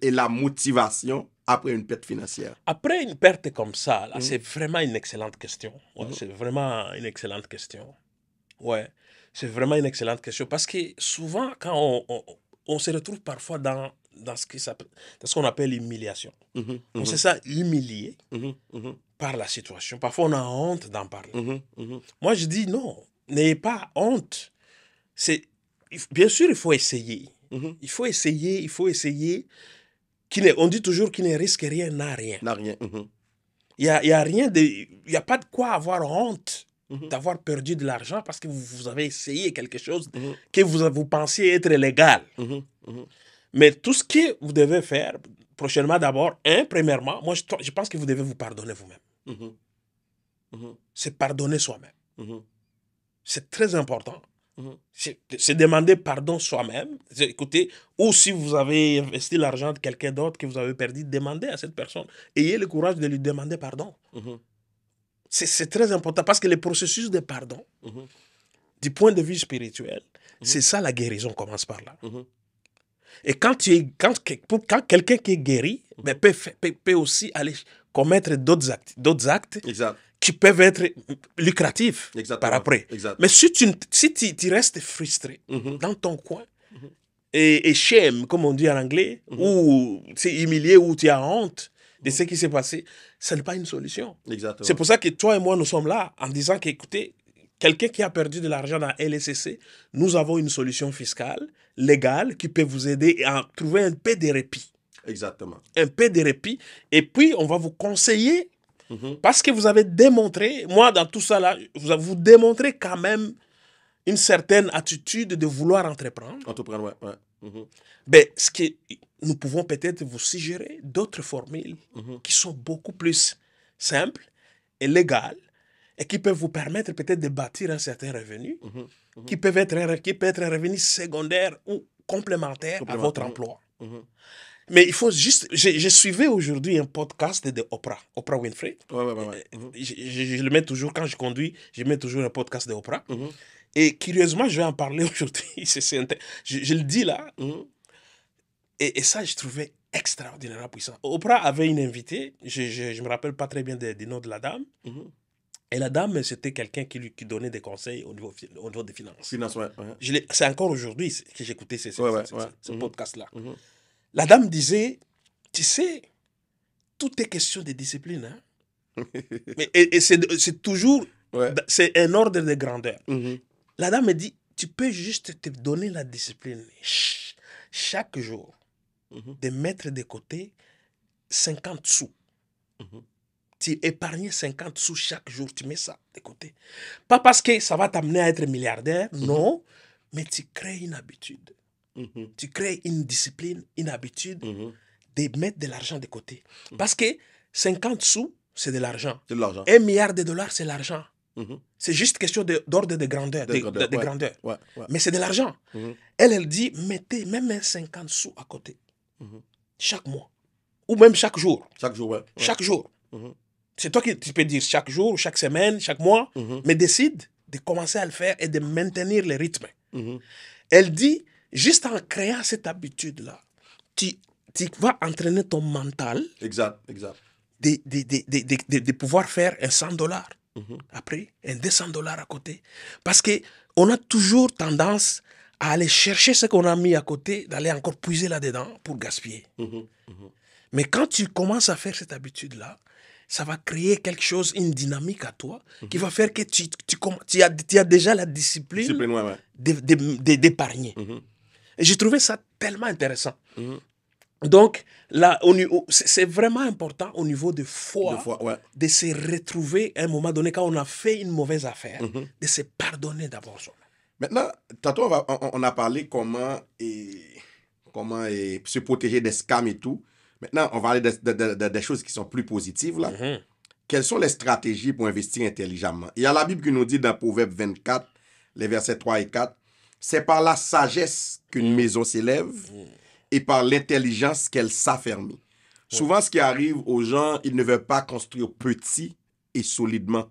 et la motivation après une perte financière? Après une perte comme ça, là, c'est vraiment une excellente question. C'est vraiment une excellente question. C'est vraiment une excellente question. Parce que souvent, quand on se retrouve parfois dans dans ce qu'on appelle l'humiliation. On se sent humilié par la situation. Parfois, on a honte d'en parler. Moi, je dis non, n'ayez pas honte. Bien sûr, il faut essayer. Il faut essayer. On dit toujours qu'il ne risque rien n'a rien. Il y a rien il n'y a pas de quoi avoir honte d'avoir perdu de l'argent parce que vous avez essayé quelque chose que vous pensiez être légal. Mais tout ce que vous devez faire, prochainement d'abord, premièrement, moi je pense que vous devez vous pardonner vous-même. C'est pardonner soi-même. C'est très important. C'est demander pardon soi-même. Écoutez, ou si vous avez investi l'argent de quelqu'un d'autre que vous avez perdu, demandez à cette personne. Ayez le courage de lui demander pardon. C'est très important parce que le processus de pardon, du point de vue spirituel, c'est ça la guérison commence par là. Et quand quelqu'un qui est guéri peut aussi aller commettre d'autres actes qui peuvent être lucratifs par après. Mais si tu restes frustré dans ton coin et shame, comme on dit en anglais, ou tu es humilié, ou tu as honte de ce qui s'est passé, ce n'est pas une solution. C'est pour ça que toi et moi, nous sommes là en disant qu'écoutez, quelqu'un qui a perdu de l'argent dans LSCC, nous avons une solution fiscale, légale, qui peut vous aider à trouver un peu de répit. Un peu de répit. Et puis, on va vous conseiller, parce que vous avez démontré, moi, dans tout ça là, vous démontrez quand même une certaine attitude de vouloir entreprendre. Ben, ce que nous pouvons peut-être vous suggérer d'autres formules qui sont beaucoup plus simples et légales et qui peuvent vous permettre peut-être de bâtir un certain revenu qui peut être un revenu secondaire ou complémentaire à votre emploi. Mais il faut juste... Je suivais aujourd'hui un podcast de Oprah Winfrey. Je le mets toujours, quand je conduis, je mets toujours un podcast de Oprah. Et curieusement, je vais en parler aujourd'hui. Je le dis là. Et ça, je trouvais extraordinairement puissant. Oprah avait une invitée, je ne me rappelle pas très bien du nom de la dame. Et la dame, c'était quelqu'un qui donnait des conseils au niveau des finances. C'est encore aujourd'hui que j'écoutais ce podcast-là. La dame disait, tu sais, tout est question de discipline. Et c'est toujours, c'est un ordre de grandeur. La dame me dit, tu peux juste te donner la discipline chaque jour de mettre de côté 50 sous. Tu épargnes 50 sous chaque jour, tu mets ça de côté. Pas parce que ça va t'amener à être milliardaire, non, mais tu crées une habitude. Tu crées une discipline, une habitude de mettre de l'argent de côté. Parce que 50 sous, c'est de l'argent. 1 milliard de dollars, c'est l'argent. C'est juste question d'ordre de grandeur. Mais c'est de l'argent. Elle dit, mettez même 50 sous à côté. Chaque mois. Ou même chaque jour. Chaque jour. C'est toi qui tu peux dire chaque jour, chaque semaine, chaque mois, mais décide de commencer à le faire et de maintenir le rythme. Elle dit, juste en créant cette habitude-là, tu vas entraîner ton mental de pouvoir faire un $100. Après, un $200 à côté. Parce qu'on a toujours tendance à aller chercher ce qu'on a mis à côté, d'aller encore puiser là-dedans pour gaspiller. Mais quand tu commences à faire cette habitude-là, ça va créer quelque chose, une dynamique à toi, qui va faire que tu as déjà la discipline d'épargner. Et j'ai trouvé ça tellement intéressant. Donc, là, c'est vraiment important au niveau de foi, de se retrouver à un moment donné, quand on a fait une mauvaise affaire, de se pardonner d'abord soi-même. Maintenant, tantôt, on a parlé comment se protéger des scams et tout. Maintenant, on va aller des choses qui sont plus positives, là. Quelles sont les stratégies pour investir intelligemment? Il y a la Bible qui nous dit dans Proverbe 24, les versets 3 et 4, c'est par la sagesse qu'une maison s'élève et par l'intelligence qu'elle s'affermit. Souvent, ce qui arrive aux gens, ils ne veulent pas construire petit et solidement.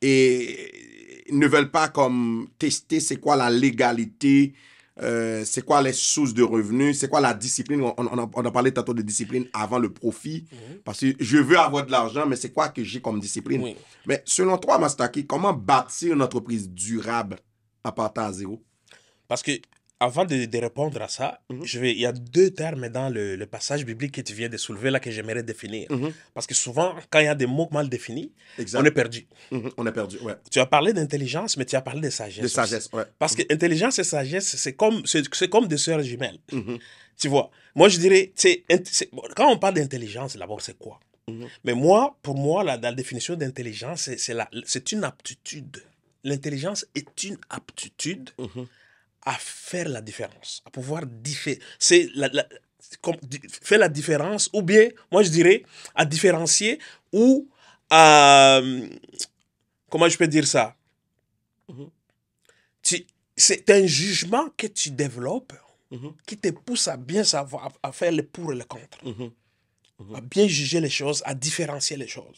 Et ils ne veulent pas comme tester c'est quoi la légalité, c'est quoi les sources de revenus, c'est quoi la discipline. On a parlé tantôt de discipline avant le profit, parce que je veux avoir de l'argent, mais c'est quoi que j'ai comme discipline? Mais selon toi, Mastaki, comment bâtir une entreprise durable en partant à zéro? Parce que avant de répondre à ça, il y a deux termes dans le passage biblique que tu viens de soulever là que j'aimerais définir. Parce que souvent, quand il y a des mots mal définis, on est perdu. On est perdu, ouais. Tu as parlé d'intelligence, mais tu as parlé de sagesse. De sagesse, aussi. ouais. Parce que intelligence et sagesse, c'est comme des sœurs jumelles. Tu vois, moi je dirais, quand on parle d'intelligence, d'abord c'est quoi? Mais pour moi, la définition d'intelligence, c'est une aptitude. L'intelligence est une aptitude à faire la différence, à pouvoir faire la différence, ou bien, moi je dirais, à différencier ou à... Comment je peux dire ça? C'est un jugement que tu développes qui te pousse à bien savoir, à faire le pour et le contre. À bien juger les choses, à différencier les choses.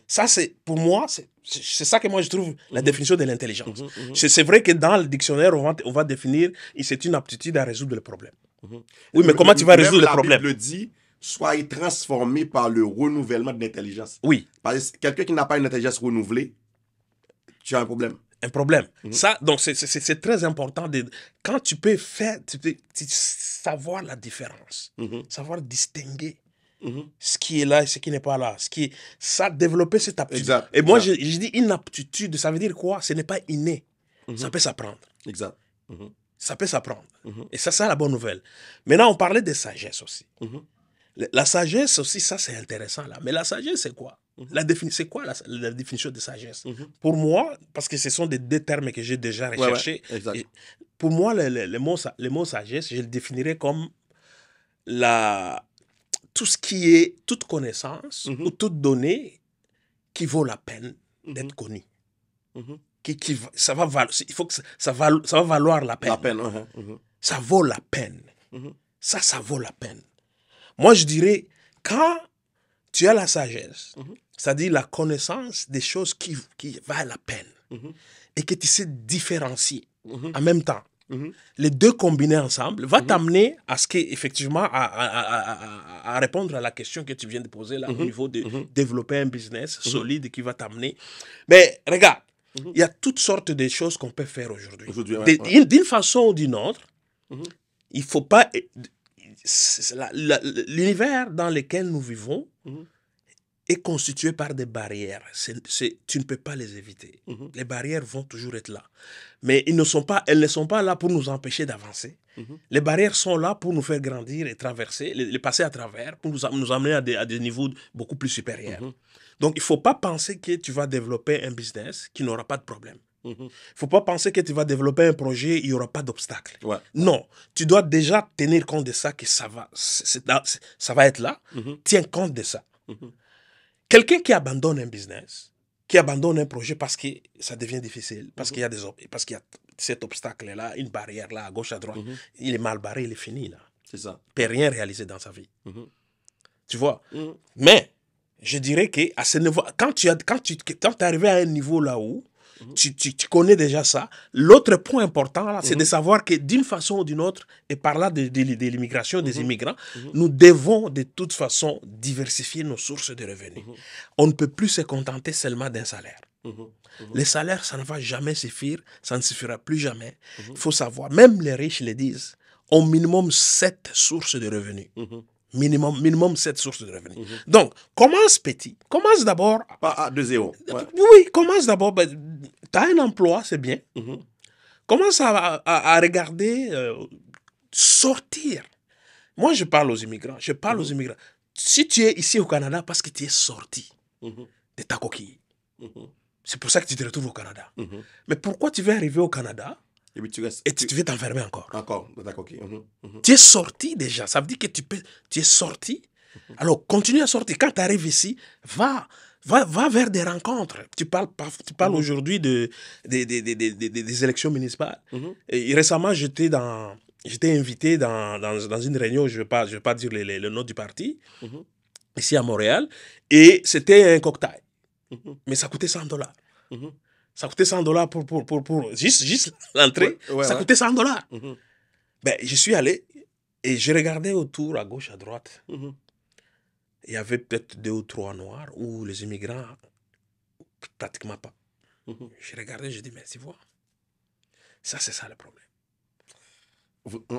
Ça, pour moi, c'est ça que moi je trouve la définition de l'intelligence. C'est vrai que dans le dictionnaire, on va définir, c'est une aptitude à résoudre le problème. Oui, mais comment tu vas résoudre le problème? La Bible dit, soyez transformés par le renouvellement de l'intelligence. Oui. Parce que quelqu'un qui n'a pas une intelligence renouvelée, tu as un problème. Un problème. Ça, donc, c'est très important. Quand tu peux savoir la différence, savoir distinguer ce qui est là et ce qui n'est pas là. Ça, développer cette aptitude. Exact, et moi, je dis une aptitude, ça veut dire quoi? Ce n'est pas inné. Ça peut s'apprendre. Exact. Ça peut s'apprendre. Et ça, c'est la bonne nouvelle. Maintenant, on parlait de sagesse aussi. La sagesse aussi, ça, c'est intéressant là. Mais la sagesse, c'est quoi? C'est quoi la définition de sagesse? Pour moi, parce que ce sont des deux termes que j'ai déjà recherchés, pour moi, le mot sagesse, je le définirais comme tout ce qui est toute connaissance ou toute donnée qui vaut la peine d'être connue. Il faut que ça va valoir la peine. Ça vaut la peine. Ça vaut la peine. Moi, je dirais, quand tu as la sagesse, c'est-à-dire la connaissance des choses qui valent la peine, et que tu sais différencier en même temps, les deux combinés ensemble, va t'amener à ce qu'effectivement, à répondre à la question que tu viens de poser là, au niveau de développer un business solide qui va t'amener. Mais regarde, il y a toutes sortes de choses qu'on peut faire aujourd'hui. D'une façon ou d'une autre, il ne faut pas... L'univers dans lequel nous vivons est constitué par des barrières. Tu ne peux pas les éviter. Les barrières vont toujours être là. Mais elles ne sont pas là pour nous empêcher d'avancer. Les barrières sont là pour nous faire grandir et traverser, les passer à travers, pour nous amener à des niveaux beaucoup plus supérieurs. Donc, il ne faut pas penser que tu vas développer un business qui n'aura pas de problème. Il ne faut pas penser que tu vas développer un projet, il n'y aura pas d'obstacle. Non, tu dois déjà tenir compte de ça, que ça va être là. Tiens compte de ça. Quelqu'un qui abandonne un business, qui abandonne un projet parce que ça devient difficile, parce qu'il y a cet obstacle-là, une barrière-là, à gauche, à droite, il est mal barré, il est fini, là. C'est ça. Il ne peut rien réaliser dans sa vie. Tu vois? Mais, je dirais qu'à ce niveau, quand tu es arrivé à un niveau là où tu connais déjà ça, l'autre point important, là, c'est de savoir que d'une façon ou d'une autre, et par là de l'immigration, des immigrants, nous devons de toute façon diversifier nos sources de revenus. On ne peut plus se contenter seulement d'un salaire. Le salaire, ça ne va jamais suffire, ça ne suffira plus jamais. Il faut savoir, même les riches le disent, au minimum 7 sources de revenus. Minimum 7 sources de revenus. Donc, commence petit. Commence d'abord... Pas de zéro. Oui, commence d'abord. Tu as un emploi, c'est bien. Commence à regarder, sortir. Moi, je parle aux immigrants. Si tu es ici au Canada parce que tu es sorti de ta coquille, c'est pour ça que tu te retrouves au Canada. Mais pourquoi tu veux arriver au Canada et tu veux t'enfermer encore? Encore, d'accord, ok. Tu es sorti déjà. Ça veut dire que tu es sorti. Alors, continue à sortir. Quand tu arrives ici, va vers des rencontres. Tu parles aujourd'hui des élections municipales. Et récemment, j'étais invité dans une réunion, je ne vais pas dire le nom du parti, ici à Montréal, et c'était un cocktail. Mais ça coûtait $100. Ça coûtait $100 pour juste l'entrée. Ça coûtait $100. Ben, je suis allé et je regardais autour, à gauche, à droite. Il y avait peut-être 2 ou 3 noirs ou les immigrants, pratiquement pas. Je regardais, je dis, mais tu vois, ça c'est ça le problème.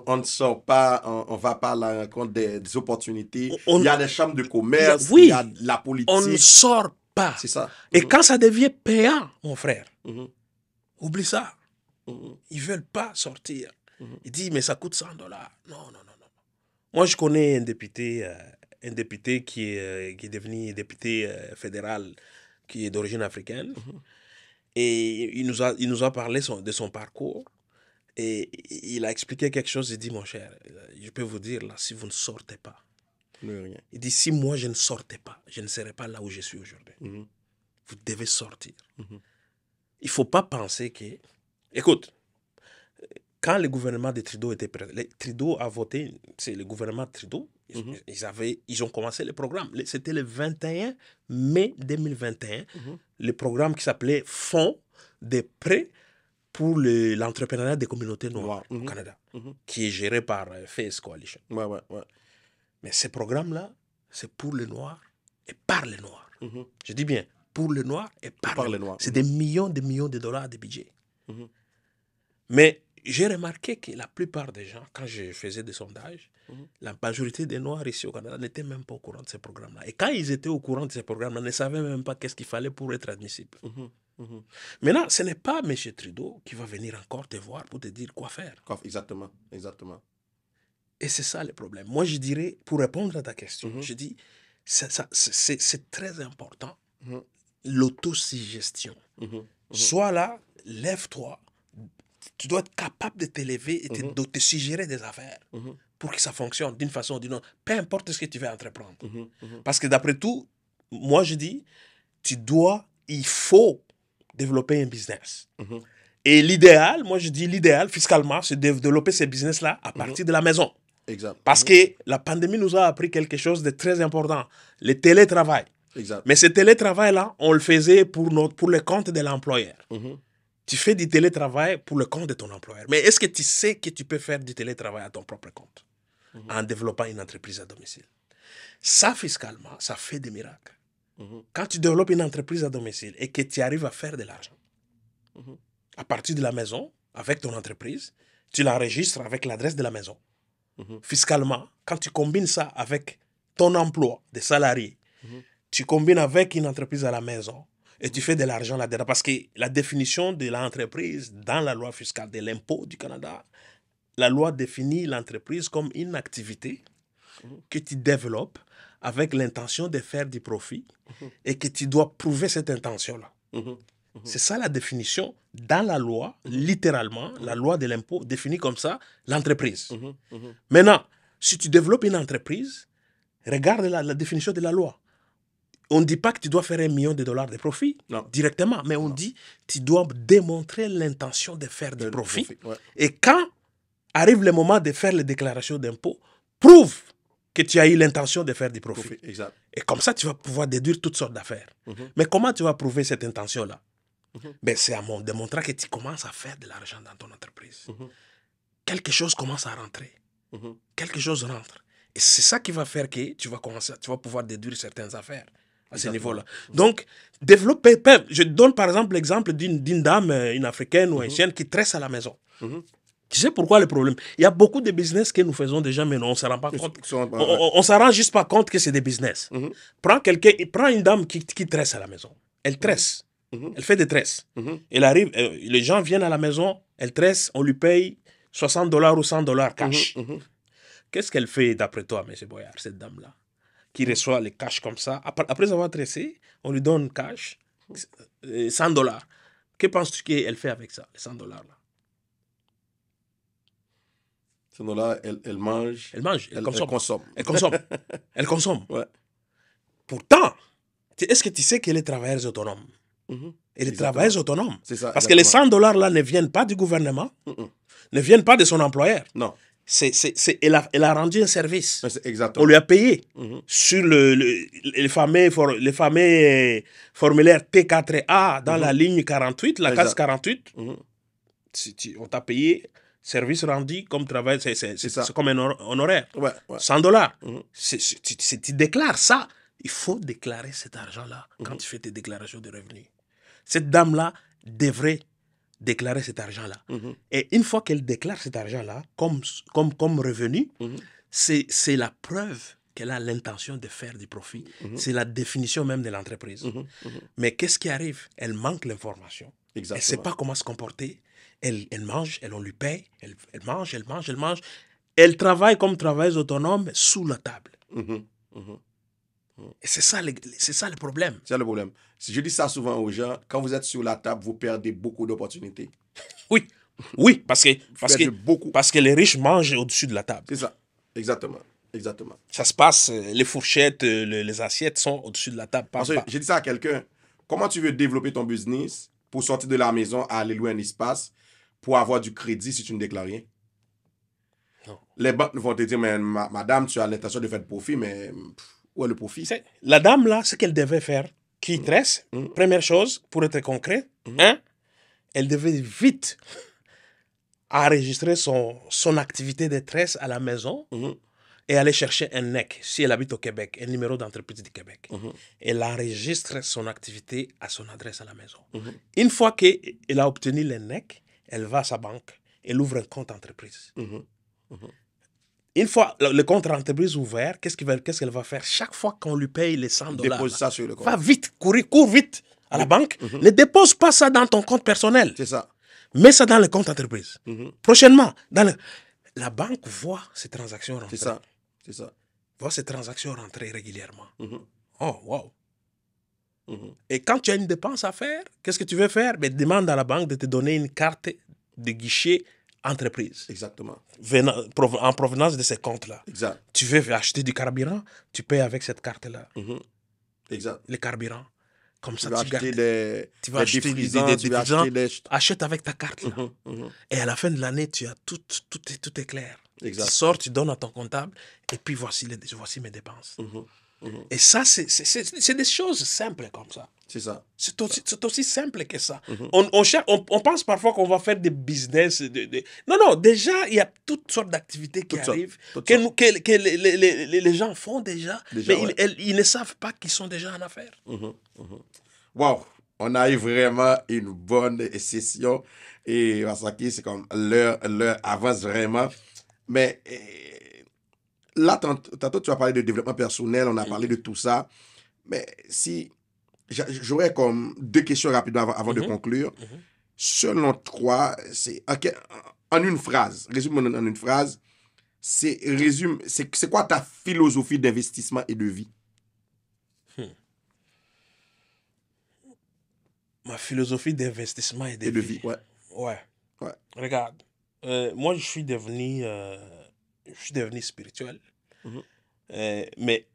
On ne sort pas, on ne va pas à la rencontre des opportunités. Il y a des chambres de il y a- commerce, il oui, y a de la on ne politique. sort pas. C'est ça. Et quand ça devient payant, mon frère, Mhm. oublie ça. Mhm. Ils ne veulent pas sortir. Ils disent, mais ça coûte $100. Non, non, non, non. Moi, je connais un député qui est devenu député fédéral, qui est d'origine africaine. Et il nous a parlé de son parcours. Et il a expliqué quelque chose. Il dit, mon cher, je peux vous dire, là, si vous ne sortez pas. Rien. Il dit, si moi, je ne sortais pas, je ne serais pas là où je suis aujourd'hui. Mhm. Vous devez sortir. Mhm. Il ne faut pas penser que... Écoute, quand le gouvernement de Trudeau était présent, Trudeau a voté, c'est le gouvernement de Trudeau, ils ont commencé le programme. C'était le 21 mai 2021, le programme qui s'appelait Fonds de prêts pour l'entrepreneuriat des communautés noires au Canada, qui est géré par Face Coalition. Ouais, ouais, ouais. Mais ce programme-là, c'est pour les Noirs et par les Noirs. Je dis bien, pour les Noirs et par les Noirs. C'est des millions de dollars de budget. Mais j'ai remarqué que la plupart des gens, quand je faisais des sondages, la majorité des Noirs ici au Canada n'étaient même pas au courant de ces programmes-là. Et quand ils étaient au courant de ces programmes-là, ils ne savaient même pas qu'est-ce qu'il fallait pour être admissible. Maintenant, ce n'est pas M. Trudeau qui va venir encore te voir pour te dire quoi faire. Exactement, exactement. Et c'est ça le problème. Moi, je dirais, pour répondre à ta question, je dis, c'est très important, l'autosuggestion. Sois là, lève-toi. Tu dois être capable de t'élever et de te suggérer des affaires pour que ça fonctionne d'une façon ou d'une autre. Peu importe ce que tu veux entreprendre. Parce que d'après tout, moi je dis, il faut développer un business. Et l'idéal, moi je dis l'idéal fiscalement, c'est de développer ces business-là à partir de la maison. Exact. Parce que la pandémie nous a appris quelque chose de très important, le télétravail. Exact. Mais ce télétravail-là, on le faisait pour le compte de l'employeur. Tu fais du télétravail pour le compte de ton employeur. Mais est-ce que tu sais que tu peux faire du télétravail à ton propre compte en développant une entreprise à domicile? Ça, fiscalement, ça fait des miracles. Quand tu développes une entreprise à domicile et que tu arrives à faire de l'argent, à partir de la maison, avec ton entreprise, tu l'enregistres avec l'adresse de la maison. Fiscalement, quand tu combines ça avec ton emploi de salarié, tu combines avec une entreprise à la maison, et tu fais de l'argent là-dedans. Parce que la définition de l'entreprise dans la loi fiscale de l'impôt du Canada, la loi définit l'entreprise comme une activité que tu développes avec l'intention de faire du profit et que tu dois prouver cette intention-là. C'est ça la définition dans la loi, littéralement, la loi de l'impôt définit comme ça l'entreprise. Maintenant, si tu développes une entreprise, regarde la définition de la loi. On ne dit pas que tu dois faire $1 million de profit directement, mais on dit que tu dois démontrer l'intention de faire du profit. Et quand arrive le moment de faire les déclarations d'impôt, prouve que tu as eu l'intention de faire du profit. Exact. Et comme ça, tu vas pouvoir déduire toutes sortes d'affaires. Mais comment tu vas prouver cette intention-là? Ben, c'est en démontrant que tu commences à faire de l'argent dans ton entreprise. Quelque chose commence à rentrer. Quelque chose rentre. Et c'est ça qui va faire que tu vas pouvoir déduire certaines affaires à ce niveau-là. Donc, développer... Je donne par exemple l'exemple d'une dame, une africaine ou haïtienne, qui tresse à la maison. Tu sais pourquoi le problème? Il y a beaucoup de business que nous faisons déjà, mais non, on ne s'en rend pas compte. On ne s'en rend juste pas compte que c'est des business. Prends une dame qui tresse à la maison. Elle tresse. Elle fait des tresses. Elle arrive, les gens viennent à la maison, elle tresse, on lui paye $60 ou $100 cash. Qu'est-ce qu'elle fait d'après toi, M. Boyard, cette dame-là, qui reçoit les cash comme ça? Après avoir tressé, on lui donne cash, $100. Que penses-tu qu'elle fait avec ça, les $100 là? $100, elle mange. Elle mange, elle consomme. Elle consomme. Elle consomme. Ouais. Pourtant, est-ce que tu sais qu'elle est travailleuse autonome? Elle est travailleuse autonome. C'est ça, parce que les $100 là ne viennent pas du gouvernement, ne viennent pas de son employeur. Non. Elle a rendu un service. Exactement. On lui a payé sur les fameux formulaires T4A dans la ligne 48, la case 48. On t'a payé service rendu comme travail, c'est comme un honoraire. Ouais. $100. Tu déclares ça. Il faut déclarer cet argent-là quand tu fais tes déclarations de revenus. Cette dame-là devrait déclarer cet argent-là. Et une fois qu'elle déclare cet argent-là comme revenu, c'est la preuve qu'elle a l'intention de faire du profit. C'est la définition même de l'entreprise. Mais qu'est-ce qui arrive? Elle manque l'information. Elle ne sait pas comment se comporter. Elle mange, on lui paye. Elle mange. Elle travaille comme travailleuse autonome sous la table. Et c'est ça le problème. C'est le problème. Je dis ça souvent aux gens, quand vous êtes sur la table, vous perdez beaucoup d'opportunités. Oui, parce que les riches mangent au-dessus de la table. C'est ça, exactement. Ça se passe, les fourchettes, les assiettes sont au-dessus de la table. J'ai dit ça à quelqu'un, comment tu veux développer ton business pour sortir de la maison, aller louer un espace, pour avoir du crédit si tu ne déclares rien? Non. Les banques vont te dire, mais madame, tu as l'intention de faire de profit, mais où est le profit? La dame, là, ce qu'elle devait faire, qui tresse, première chose, pour être concret, elle devait vite enregistrer son activité de tresse à la maison et aller chercher un NEC, si elle habite au Québec, un numéro d'entreprise du Québec. Elle enregistre son activité à son adresse à la maison. Une fois qu'elle a obtenu le NEC, elle va à sa banque, elle ouvre un compte entreprise. Une fois le compte entreprise ouvert, qu'est-ce qu'elle va faire? Chaque fois qu'on lui paye les $100, dépose ça sur le compte. Va vite, cours vite à la banque. Ne dépose pas ça dans ton compte personnel. C'est ça. Mets ça dans le compte entreprise. Prochainement, la banque voit ces transactions rentrer. C'est ça. Voit ces transactions rentrer régulièrement. Oh, wow. Et quand tu as une dépense à faire, qu'est-ce que tu veux faire? Demande à la banque de te donner une carte de guichet entreprise. Exactement. En provenance de ces comptes-là. Exact. Tu veux acheter du carburant, tu payes avec cette carte-là. Exact. Le carburant. Comme ça, tu vas acheter des défrisants. Achète avec ta carte. Là. Et à la fin de l'année, tu as tout est clair. Exact. Tu sors, tu donnes à ton comptable, et puis voici mes dépenses. Et ça, c'est des choses simples comme ça. C'est ça. C'est aussi simple que ça. On pense parfois qu'on va faire des business. Non, déjà, il y a toutes sortes d'activités qui arrivent, que les gens font déjà mais ils ne savent pas qu'ils sont déjà en affaires. Wow, on a eu vraiment une bonne session. Et Masaki, c'est comme l'heure avance vraiment. Mais là, tantôt, tu as parlé de développement personnel, on a parlé de tout ça. Mais si j'aurais comme 2 questions rapidement avant de conclure. Selon toi, c'est en une phrase, résume en une phrase, c'est quoi ta philosophie d'investissement et de vie? Ma philosophie d'investissement et de vie. Ouais. Regarde, moi je suis devenu spirituel, mais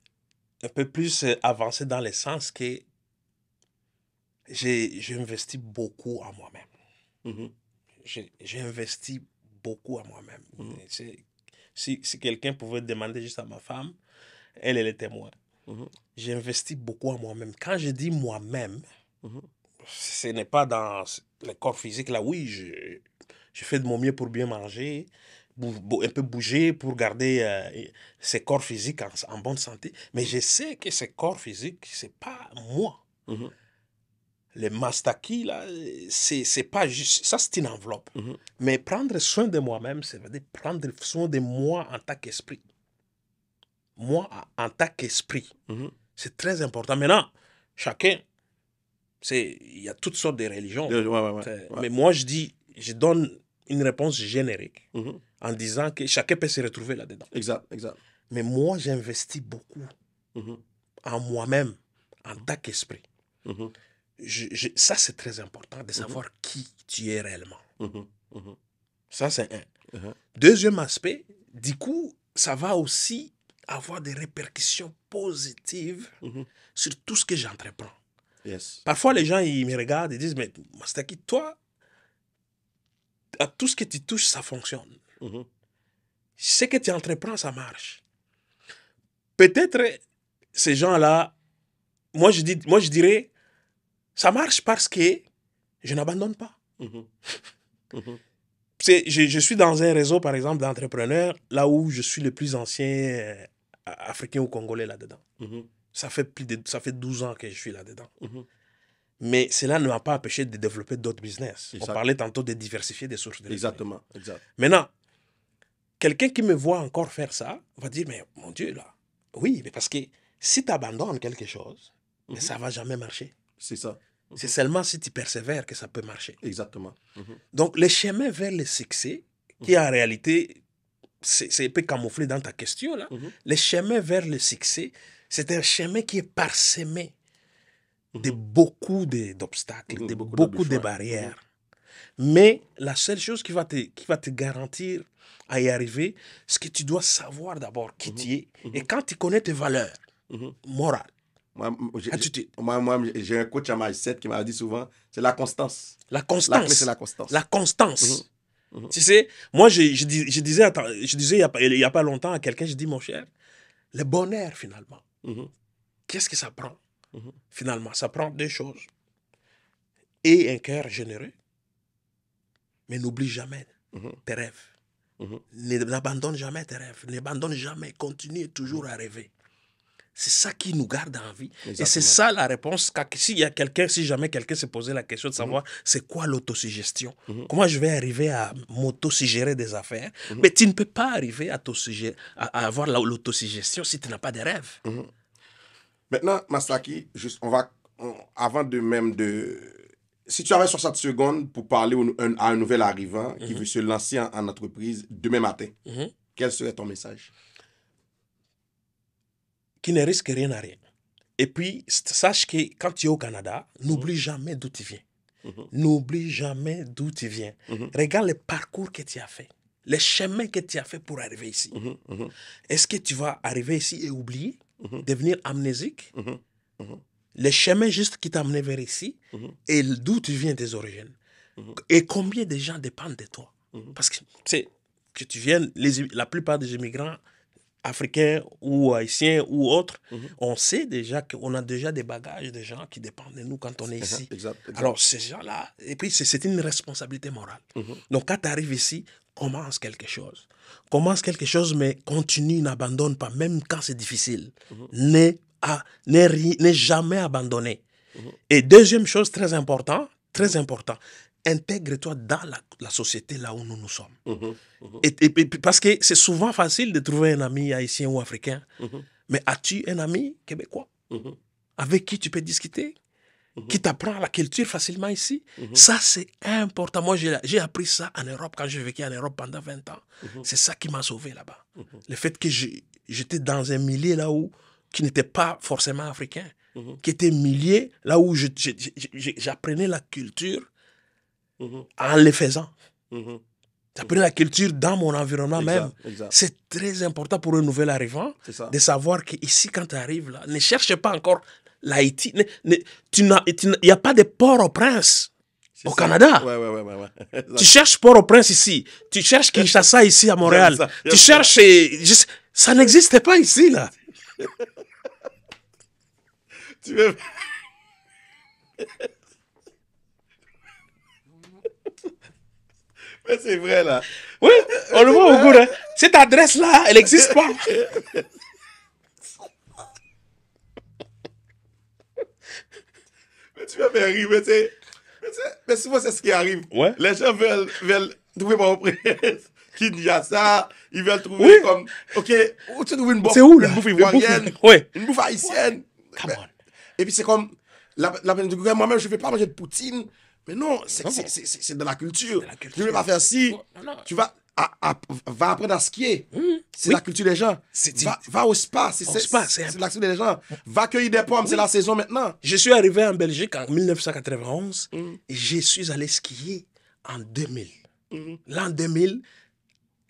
un peu plus avancé dans le sens que j'ai investi beaucoup en moi-même. J'ai investi beaucoup en moi-même. Si quelqu'un pouvait demander juste à ma femme, elle est témoin. J'ai investi beaucoup en moi-même. Quand je dis moi-même, ce n'est pas dans le corps physique. Là, oui, je fais de mon mieux pour bien manger, un peu bouger pour garder ces corps physiques en bonne santé. Mais je sais que ces corps physiques, c'est pas moi. Les mastaki, là, c'est pas juste... Ça, c'est une enveloppe. Mais prendre soin de moi-même, ça veut dire prendre soin de moi en tant qu'esprit. Moi, en tant qu'esprit. C'est très important. Maintenant, chacun... Il y a toutes sortes de religions. Mais moi, je donne une réponse générique en disant que chacun peut se retrouver là-dedans. Exact. Mais moi, j'investis beaucoup en moi-même, en tant qu'esprit. Ça, c'est très important de savoir qui tu es réellement. Ça, c'est un. Deuxième aspect, du coup, ça va aussi avoir des répercussions positives sur tout ce que j'entreprends. Yes. Parfois, les gens, ils me regardent et disent, mais Mastaki, toi, à tout ce que tu touches, ça fonctionne. Ce que tu entreprends, ça marche. Peut-être, ces gens-là, moi, je dirais, ça marche parce que je n'abandonne pas. Je suis dans un réseau, par exemple, d'entrepreneurs, là où je suis le plus ancien africain ou congolais là-dedans. Ça fait 12 ans que je suis là-dedans. Mais cela ne m'a pas empêché de développer d'autres business. Exact. On parlait tantôt de diversifier des sources de revenus. Exactement. Exact. Maintenant, quelqu'un qui me voit encore faire ça va dire, mais mon Dieu, là, oui, mais parce que si tu abandonnes quelque chose, mais ça ne va jamais marcher. C'est ça. C'est seulement si tu persévères que ça peut marcher. Exactement. Donc, le chemin vers le succès, qui en réalité, c'est un peu camouflé dans ta question, là, le chemin vers le succès, c'est un chemin qui est parsemé de beaucoup d'obstacles, de beaucoup de barrières. Mais la seule chose qui va te garantir à y arriver, c'est que tu dois savoir d'abord qui tu es. Et quand tu connais tes valeurs morales, moi, j'ai un coach à mindset qui m'a dit souvent, c'est la constance. La constance. La clé, c'est la constance. La constance. Tu sais, moi, je disais il n'y a pas longtemps à quelqu'un, je dis, mon cher, le bonheur, finalement, qu'est-ce que ça prend? Finalement, ça prend deux choses. Et un cœur généreux, mais n'oublie jamais tes rêves. N'abandonne jamais tes rêves. N'abandonne jamais. Continue toujours à rêver. C'est ça qui nous garde en vie. Exactement. Et c'est ça la réponse. Si jamais quelqu'un se posait la question de savoir c'est quoi l'autosuggestion, comment je vais arriver à m'autosuggérer des affaires, mais tu ne peux pas arriver à avoir l'autosuggestion si tu n'as pas de rêves. Maintenant, Maslaki, avant si tu avais 60 secondes pour parler à un nouvel arrivant qui veut se lancer en entreprise demain matin, quel serait ton message? Qui ne risque rien à rien. Et puis, sache que quand tu es au Canada, n'oublie jamais d'où tu viens. N'oublie jamais d'où tu viens. Regarde le parcours que tu as fait, le chemin que tu as fait pour arriver ici. Est-ce que tu vas arriver ici et oublier, devenir amnésique? Le chemin juste qui t'a amené vers ici et d'où tu viens, tes origines. Et combien de gens dépendent de toi? Parce que, tu sais, que tu viennes, la plupart des immigrants africains ou haïtiens ou autres, on sait déjà qu'on a déjà des bagages de gens qui dépendent de nous quand on est ici. Exact. Alors, ces gens-là, et puis c'est une responsabilité morale. Donc, quand tu arrives ici, commence quelque chose. Commence quelque chose, mais continue, n'abandonne pas, même quand c'est difficile. N'aie jamais abandonné. Et deuxième chose très important, intègre-toi dans la société là où nous sommes. Et parce que c'est souvent facile de trouver un ami haïtien ou africain. Mais as-tu un ami québécois avec qui tu peux discuter, qui t'apprend la culture facilement ici? Ça, c'est important. Moi, j'ai appris ça en Europe quand j'ai vécu en Europe pendant 20 ans. C'est ça qui m'a sauvé là-bas. Le fait que j'étais dans un milieu là où qui n'était pas forcément africain, qui était un milieu là où j'apprenais la culture en le faisant. J'apprenais la culture dans mon environnement même. C'est très important pour un nouvel arrivant de savoir qu'ici, quand tu arrives là, ne cherche pas encore l'Haïti. Il n'y a pas de Port-au-Prince au Canada. Tu cherches Port-au-Prince ici. Tu cherches Kinshasa ici à Montréal. Tu cherches... Ça n'existe pas ici, là. Tu veux... Mais c'est vrai, là. Oui, on le voit au bout. Hein. Cette adresse-là, elle n'existe pas. Mais tu vas me rire, mais souvent, c'est ce qui arrive. Ouais. Les gens veulent trouver Port-au-Prince, Kinshasa, ils veulent trouver comme... OK, où tu trouves une bouffe ivoirienne, une bouffe haïtienne. Come on. Et puis c'est comme... Moi-même, je ne vais pas manger de poutine. Mais non, c'est de la culture. Tu ne veux pas faire ci. Tu vas apprendre à skier. C'est la culture des gens. Va au spa. C'est la culture des gens. Va cueillir des pommes. C'est la saison maintenant. Je suis arrivé en Belgique en 1991 et je suis allé skier en 2000. L'an 2000,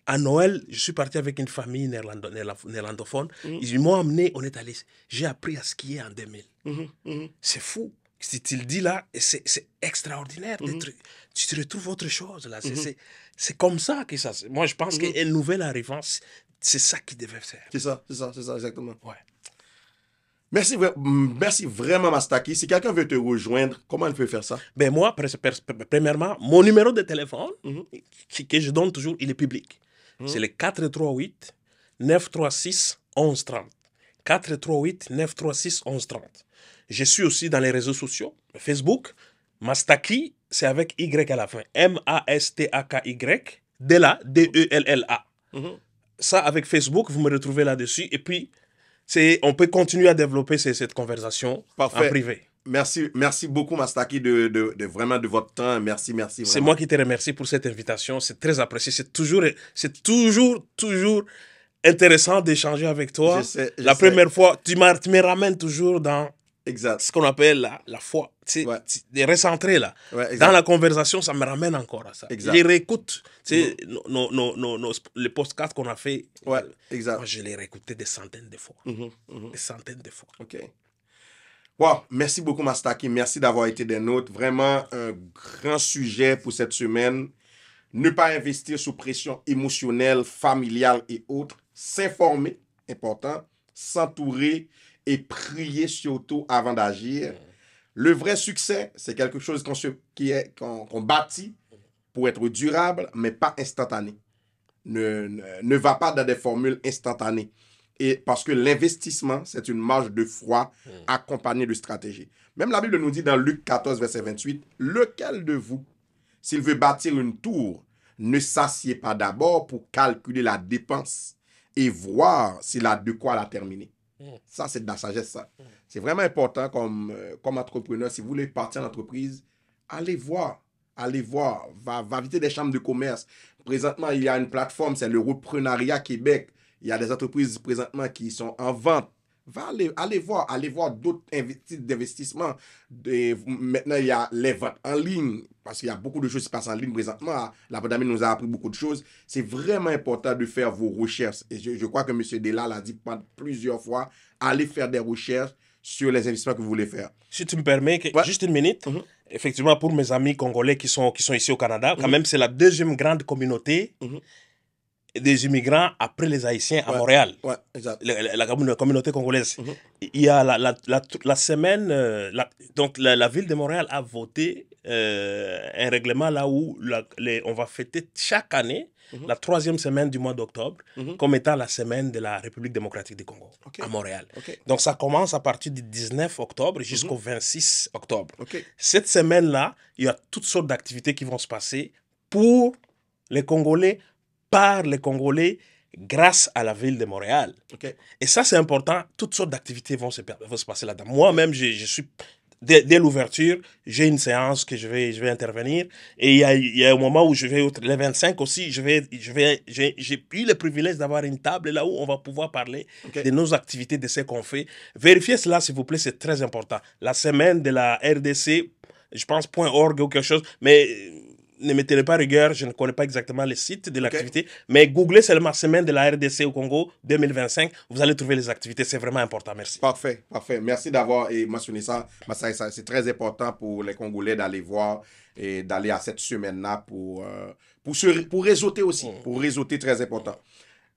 à Noël, je suis parti avec une famille néerlandophone. Ils m'ont amené, on est allé. J'ai appris à skier en 2000. C'est fou. Si tu le dis là, c'est extraordinaire. Tu te retrouves autre chose là. C'est comme ça que ça... Moi, je pense qu'un nouvel arrivant, c'est ça qui devait faire. C'est ça, exactement. Ouais. Merci vraiment, Mastaki. Si quelqu'un veut te rejoindre, comment il peut faire ça? Ben moi, premièrement, mon numéro de téléphone, que je donne toujours, il est public. C'est le 438-936-1130. 438-936-1130. Je suis aussi dans les réseaux sociaux, Facebook. Mastaki, c'est avec Y à la fin. M-A-S-T-A-K-Y. Della, D-E-L-L-A. Ça, avec Facebook, vous me retrouvez là-dessus. Et puis, on peut continuer à développer cette conversation en privé. Merci beaucoup, Mastaki, de vraiment de votre temps. Merci vraiment. C'est moi qui te remercie pour cette invitation. C'est très apprécié. C'est toujours intéressant d'échanger avec toi. La première fois, tu me ramènes toujours dans ce qu'on appelle la foi. De recentrer là. Dans la conversation, ça me ramène encore à ça. Je les réécoute. Les podcasts qu'on a fait, moi, je les réécoutais des centaines de fois. Des centaines de fois. OK. Wow, merci beaucoup, Mastaki. Merci d'avoir été des nôtres. Vraiment un grand sujet pour cette semaine. Ne pas investir sous pression émotionnelle, familiale et autres. S'informer, important. S'entourer et prier surtout avant d'agir. Le vrai succès, c'est quelque chose qu'on bâtit pour être durable, mais pas instantané. Ne va pas dans des formules instantanées. Et parce que l'investissement, c'est une marge de foi accompagnée de stratégie. Même la Bible nous dit dans Luc 14, verset 28, « Lequel de vous, s'il veut bâtir une tour, ne s'assied pas d'abord pour calculer la dépense et voir s'il a de quoi la terminer. » Ça, c'est de la sagesse, ça. C'est vraiment important comme entrepreneur. Si vous voulez partir en entreprise, allez voir. Va visiter des chambres de commerce. Présentement, il y a une plateforme, c'est le Roadpreneuriat Québec. Il y a des entreprises présentement qui sont en vente. Allez voir d'autres types d'investissements. Maintenant, il y a les ventes en ligne, parce qu'il y a beaucoup de choses qui se passent en ligne présentement. La pandémie nous a appris beaucoup de choses. C'est vraiment important de faire vos recherches. Et je crois que M. Della l'a dit plusieurs fois. Allez faire des recherches sur les investissements que vous voulez faire. Si tu me permets, juste une minute. Effectivement, pour mes amis congolais qui sont ici au Canada, quand même, c'est la deuxième grande communauté des immigrants après les Haïtiens à Montréal. La communauté congolaise. Il y a la semaine, donc la ville de Montréal a voté un règlement là où on va fêter chaque année la 3e semaine du mois d'octobre comme étant la semaine de la République démocratique du Congo à Montréal. Donc ça commence à partir du 19 octobre jusqu'au 26 octobre. Cette semaine-là, il y a toutes sortes d'activités qui vont se passer pour les Congolais, par les Congolais, grâce à la ville de Montréal. Et ça, c'est important. Toutes sortes d'activités vont se passer là-dedans. Moi-même, je suis... Dès l'ouverture, j'ai une séance que je vais intervenir. Et il y a un moment où je vais... Les 25 aussi, j'ai eu le privilège d'avoir une table là où on va pouvoir parler de nos activités, de ce qu'on fait. Vérifiez cela, s'il vous plaît, c'est très important. La semaine de la RDC, je pense .org ou quelque chose, mais... Ne me tenez pas rigueur, je ne connais pas exactement le site de l'activité, mais googlez seulement semaine de la RDC au Congo 2025, vous allez trouver les activités, c'est vraiment important, merci. Parfait. Merci d'avoir mentionné ça. C'est très important pour les Congolais d'aller voir et d'aller à cette semaine-là pour réseauter aussi, pour réseauter, très important.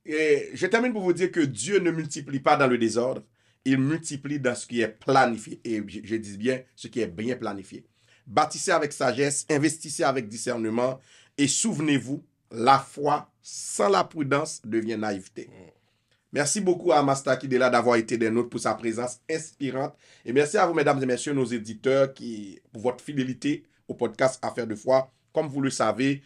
Et je termine pour vous dire que Dieu ne multiplie pas dans le désordre, il multiplie dans ce qui est planifié, et je dis bien ce qui est bien planifié. Bâtissez avec sagesse, investissez avec discernement et souvenez-vous, la foi sans la prudence devient naïveté. Merci beaucoup à Mastaki Della d'avoir été des nôtres pour sa présence inspirante. Et merci à vous, mesdames et messieurs, nos éditeurs, pour votre fidélité au podcast Affaires de foi. Comme vous le savez,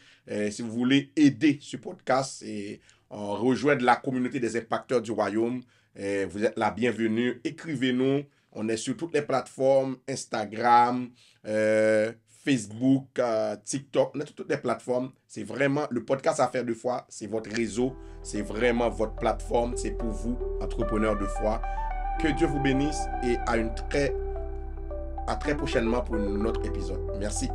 si vous voulez aider ce podcast et rejoindre la communauté des impacteurs du royaume, vous êtes la bienvenue. Écrivez-nous. On est sur toutes les plateformes, Instagram, Facebook, TikTok, on est sur toutes les plateformes. C'est vraiment le podcast Affaires de foi, c'est votre réseau, c'est vraiment votre plateforme, c'est pour vous, entrepreneurs de foi. Que Dieu vous bénisse et à très prochainement pour notre épisode. Merci.